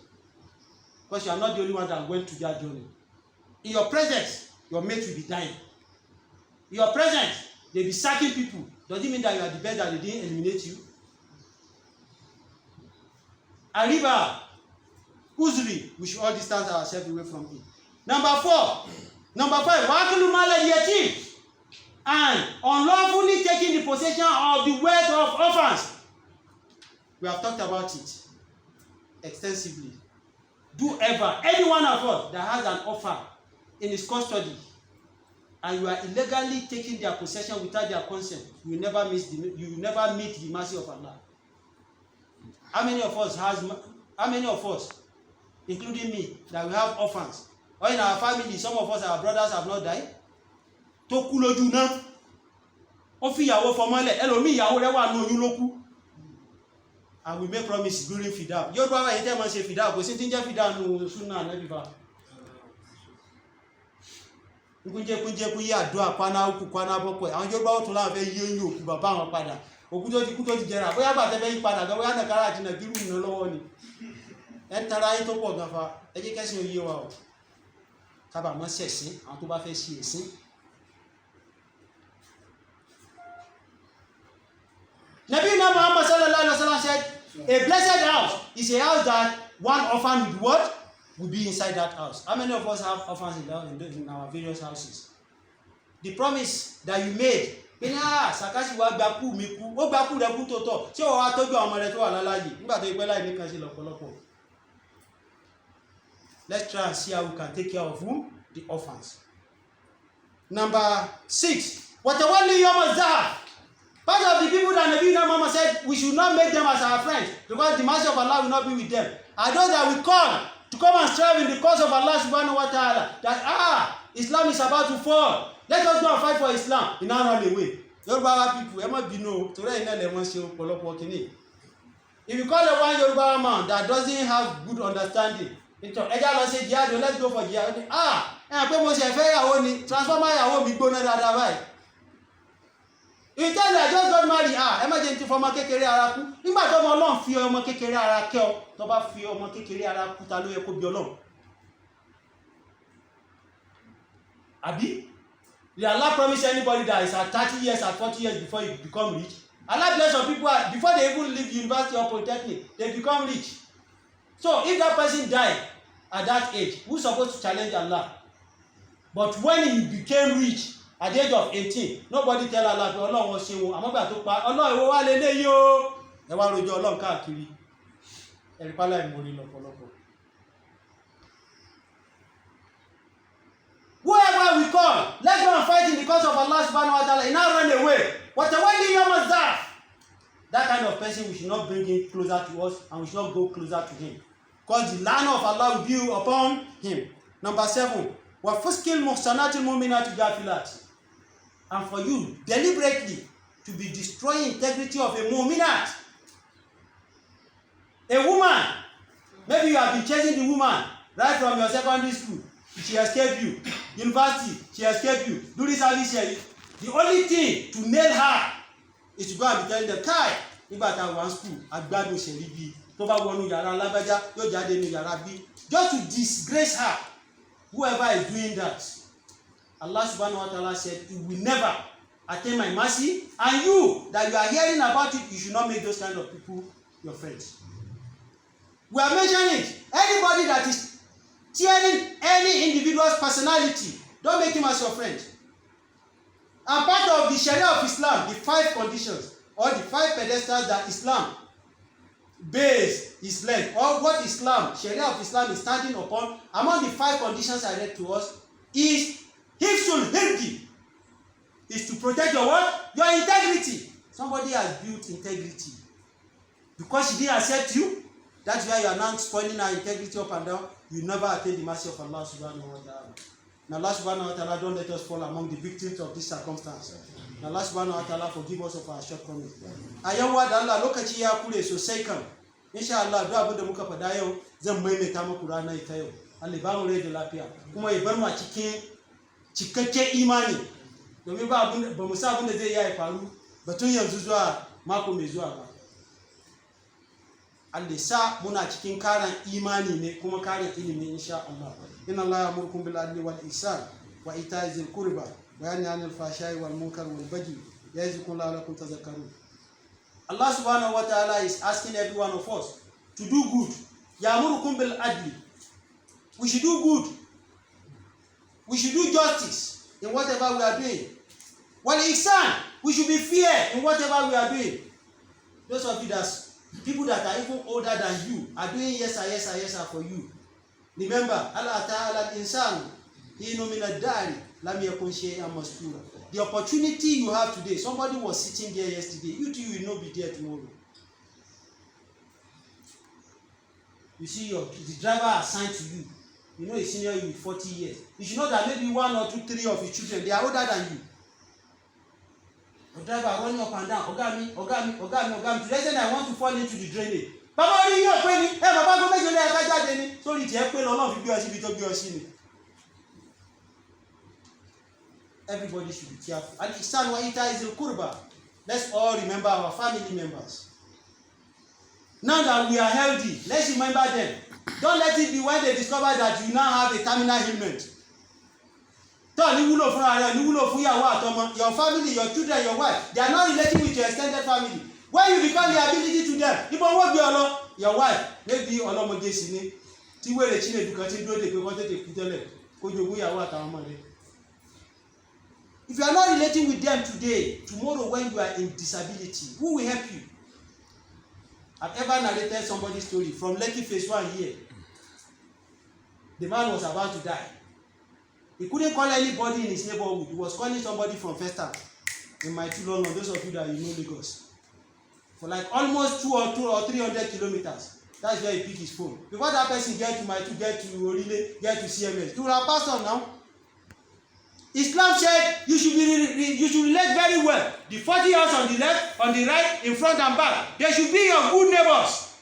Because you are not the only one that went to that journey. In your presence, your mates will be dying. In your presence, they'll be sacking people. Does it mean that you are the best that they didn't eliminate you? Arriba, Uzuri, we should all distance ourselves away from it. Number 5, Wa'akulu mala yatim, and unlawfully taking the possession of the wealth of orphans. We have talked about it extensively. Do ever, any one of us that has an orphan in his custody, and you are illegally taking their possession without their consent, you will never meet the mercy of Allah. How many of us, including me, that we have orphans, or in our family, some of us, our brothers have not died? Tó kú lójú náà, ó fi ìyàwó fọmọ́lẹ̀, ẹlòmí ìyàwó rẹ̀ wà ní oyún ló kú. And we make promise during fida. Yóò bá wáyé tẹ́ mọ́ ṣe fida, kò sí tí ń jẹ́ fida nù súnà Ànábì fa. Kúnjẹ́kúnjẹ́kú yí àdúrà paná òkú paná bọ́pọ̀. Àwọn Yorùbá ó tún láwọn fẹ́ yí oyún òkú bàbá wọn padà. Òkú tó ti jẹrà, bóyá gbà tẹ́fẹ́ yí padà gan, bóyá nàkárà àti nàgírù nà lọ́wọ́ ni. Ẹ tara yí tó pọ̀ gan fa, ẹ jẹ́ kẹ́sìn oyé wa o. Kábà mọ́ sẹ̀sìn, àwọn tó bá fẹ́ ṣe ẹ̀sìn. Nabi Muhammad sallallahu alaihi wasallam said, a blessed house is a house that one orphan with what? Will be inside that house. How many of us have orphans in our various houses? The promise that you made, Sakashi wa gbaku mi ku, ó gbaku rẹ̀ kú tó tọ́, ṣé ó wá tọ́jú àwọn ọmọ rẹ̀ tó wà láláyé, nígbà tó ìpẹ́ láì ní kan sí lọ́pọ̀lọpọ̀. Let's try and see how we can take care of whom? The orphans. Number 6, watawalli yawm az-zahab. Part of the people that Nabi Muhammad said we should not make them as our friends, because the mercy of Allah will not be with them. Are those that we call to come and strive in the cause of Allah subhanahu wa ta'ala, that Islam is about to fall, let us go and fight for Islam. In our run away. Yoruba people, ẹ má bínú, torí ẹ̀yin náà lè wọ́n ṣe ọ̀pọ̀lọpọ̀ kìíní. If you call a one Yoruba man that doesn't have good understanding, ẹja lọ ṣe jihad, let's go for jihad. Ẹ pé mo ṣe fẹ́ ìyàwó ni, transformer ìyàwó mi gbóná dáadáa báyìí. You tell me I just got married, ẹ má jẹ́ ti fọmọ kékeré ara kú. Nígbà tó ọmọ Ọlọ́run fi ọmọ kékeré ara kẹ́ ọ, tó bá fi ọmọ kékeré ara kú, ta ló yẹ kó bí Ọlọ́run? Àbí? Did Allah promise anybody that is at 30 years, at 40 years before you become rich? Allah bless some people, before they even leave university or polytechnic, they become rich. So if that person died at that age, who's supposed to challenge Allah? But when he became rich, at the age of 18, nobody tell Allah pé Ọlọ́run wọ́n ṣe wo, àmọ́ gbà tó pa, Ọlọ́run ìwọ wá lélẹ́ yìí o, ẹ wá rojọ́ Ọlọ́run káàkiri. Ẹ̀rípálá ìmọ̀rí lọ́pọ̀lọpọ̀. Whoever we call, let's go and fight in the cause of Allah subhanahu wa ta'ala. He now run away. Watawalli yawma zaf. That kind of person, we should not bring him closer to us, and we should not go closer to him. Because the land of Allah will be upon him. Number 7. وَفُسْكِلْ مُحْسَنَاتِ الْمُؤْمِنَاتِ الْغَافِلَاتِ. And for you, deliberately, to be destroying integrity of a mu'minat. A woman, maybe you have been chasing the woman right from your secondary school. She escaped you. University, she escaped you. During service here, the only thing to nail her is to go and be telling them, Kai, nígbà tá a wà ní school, agbádùn òṣèré bí, tó bá wọnú yàrá lágbájá, yóò jáde nínú yàrá bí. Just to disgrace her. Whoever is doing that, Allah subhanahu wa ta'ala said, He will never attain my mercy. And you, that you are hearing about it, you should not make those kind of people your friends. We are mentioning it. Anybody that is tearing any individual's personality, don't make him as your friend. And part of the Shari'ah of Islam, the 5 conditions or the 5 pedestals that Islam base his leg, or what Islam, Shari'ah of Islam is standing upon, among the 5 conditions I read to us, is hifzul hirdi, is to protect your what? Your integrity. Somebody has built integrity. Because she didn't accept you, that's why you are now spoiling our integrity up and down. You never attain the mercy of Allah subhanahu wa ta'ala. Now Allah subhanahu wa ta'ala don't let us fall among the victims of this circumstance. Now Allah subhanahu wa ta'ala forgive us of our shortcomings. A yan wa da Allah lokaci ya kure sosai kan. Insha Allah duk abin da muka faɗa yau zan maimaita muku ranar ita yau. Allah ba mu rai da lafiya kuma ya bar mu a cikin cikakken imani. Domin ba mu sa abin da zai yi faru batun yanzu zuwa mako mai zuwa ba. Allah sa muna cikin karan imani ne kuma karan ilimi insha Allah. Inna Allah ya'murukum bil adli wal ihsan wa ita'i zil qurba wa yanha 'anil fahsha'i wal munkar wal baghi ya'izukum la'allakum tadhakkarun. Allah subhanahu wa ta'ala is asking every one of us to do good. Ya'murukum bil adli. We should do good. We should do justice in whatever we are doing. Wal ihsan, we should be fair in whatever we are doing. Those of you that people that are even older than you are doing yes sir for you. Remember, Allah Ta'ala al-insan hinu min ad-dari lam yakun shay'an mastura. The opportunity you have today, somebody was sitting there yesterday, you too will not be there tomorrow. You see, the driver assigned to you, you know he's senior you with 40 years. You should know that maybe 1 or 2, 3 of his children, they are older than you. The driver running up and down, Ogami. Today said I want to fall into the drainage. Baba rí yóò pé ní, bàbá go méje lé ẹ̀ka jáde ní, sórí tiẹ̀ pé lọ́nà fi gbé ọ síbi tó gbé ọ sí ni. Everybody should be careful. And Ihsan wa ita'i zil qurba. Let's all remember our family members. Now that we are healthy, let's remember them. Don't let it be when they discover that you now have a terminal ailment. Don't ní wúlò fúnra rẹ, ní wúlò fún ìyàwó àtọmọ. Your family, your children, your wife, they are not relating with your extended family. When you become liability to them, ibo wo gbe olo, your wife, maybe ọlọ́mọge sí ni, tí wèrè Chinedu kan tí dúró de pé kó tètè kú tẹ́lẹ̀, kó jogún ìyàwó àtàwọn ọmọ rẹ̀. If you are not relating with them today, tomorrow when you are in disability, who will help you? I've ever narrated somebody's story from Lekki phase 1 here. The man was about to die. He couldn't call anybody in his neighborhood. He was calling somebody from Pedestals in my London, those of you that you know Lagos. For like almost 200 or 300 kilometers. That's where he picked his phone. Before that person get to get to Orile, get to CMS. You are a pastor now. Islam said you should relate very well. The 40 years on the left, on the right, in front and back. They should be your good neighbors.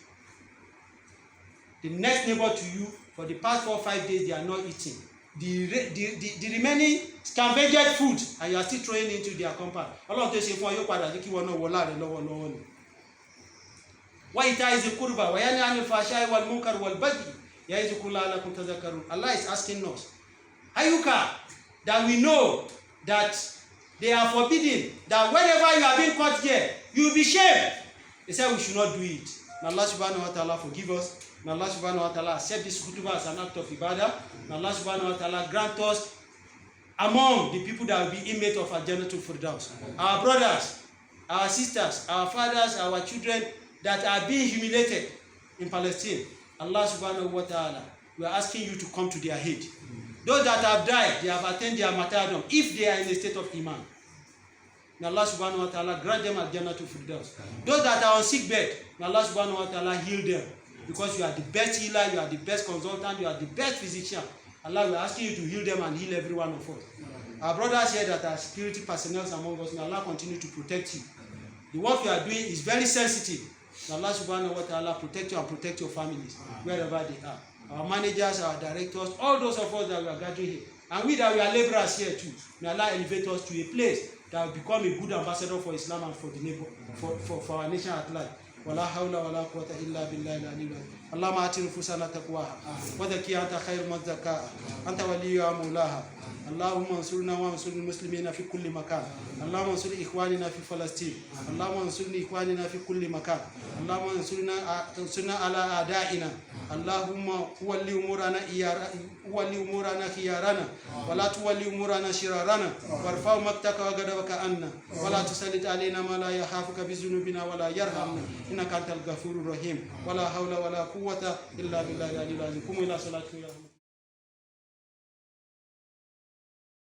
The next neighbor to you, for the past 4 or 5 days, they are not eating. The remaining scavenged food, and you are still throwing into their compound. All of this is for you, Father. You want to wala and no. Why ita'i zil qurba wa yanha 'anil fahsha'i wal munkar wal baghi ya'izukum la'allakum tadhakkarun. Allah is asking us, Ayuka, that we know that they are forbidden, that whenever you are being caught there, you will be shamed. They said we should not do it. May Allah subhanahu wa ta'ala forgive us. May Allah subhanahu wa ta'ala accept this khutbah as an act of ibadah. May Allah subhanahu wa ta'ala grant us among the people that will be inmates of our Jannatul Firdaus. Our brothers, our sisters, our fathers, our children that are being humiliated in Palestine, Allah subhanahu wa ta'ala, we are asking you to come to their aid. Those that have died, they have attained their martyrdom, if they are in a state of iman. May Allah subhanahu wa ta'ala grant them al-Jannah to Firdaus. Those that are on sick bed, may Allah subhanahu wa ta'ala heal them. Because you are the best healer, you are the best consultant, you are the best physician. Allah, we are asking you to heal them and heal every one of us. Our brothers here that are security personnel among us, may Allah continue to protect you. The work you are doing is very sensitive. May Allah subhanahu wa ta'ala protect you and protect your families wherever they are. Our managers, our directors, all those of us that we are gathering here, and we that we are laborers here too, may Allah elevate us to a place that will become a good ambassador for Islam and for the neighbor, for our nation at large. ولا حول ولا قوة إلا بالله العلي العظيم. اللهم آت نفوسنا تقواها وزكها أنت خير من زكاها أنت وليها مولاها. اللهم انصرنا وانصر المسلمين في كل مكان. اللهم انصر إخواننا في فلسطين. اللهم انصر إخواننا في كل مكان. اللهم انصرنا على أعدائنا. اللهم ولي أمورنا خيارنا ولا تولي أمورنا شرارنا وارفع مقتك وغضبك عنا ولا تسلط علينا ما لا يخافك بذنوبنا ولا يرحمنا إنك أنت الغفور الرحيم. ولا حول ولا قوة إلا بالله العلي العظيم. قوموا إلى صلاتكم.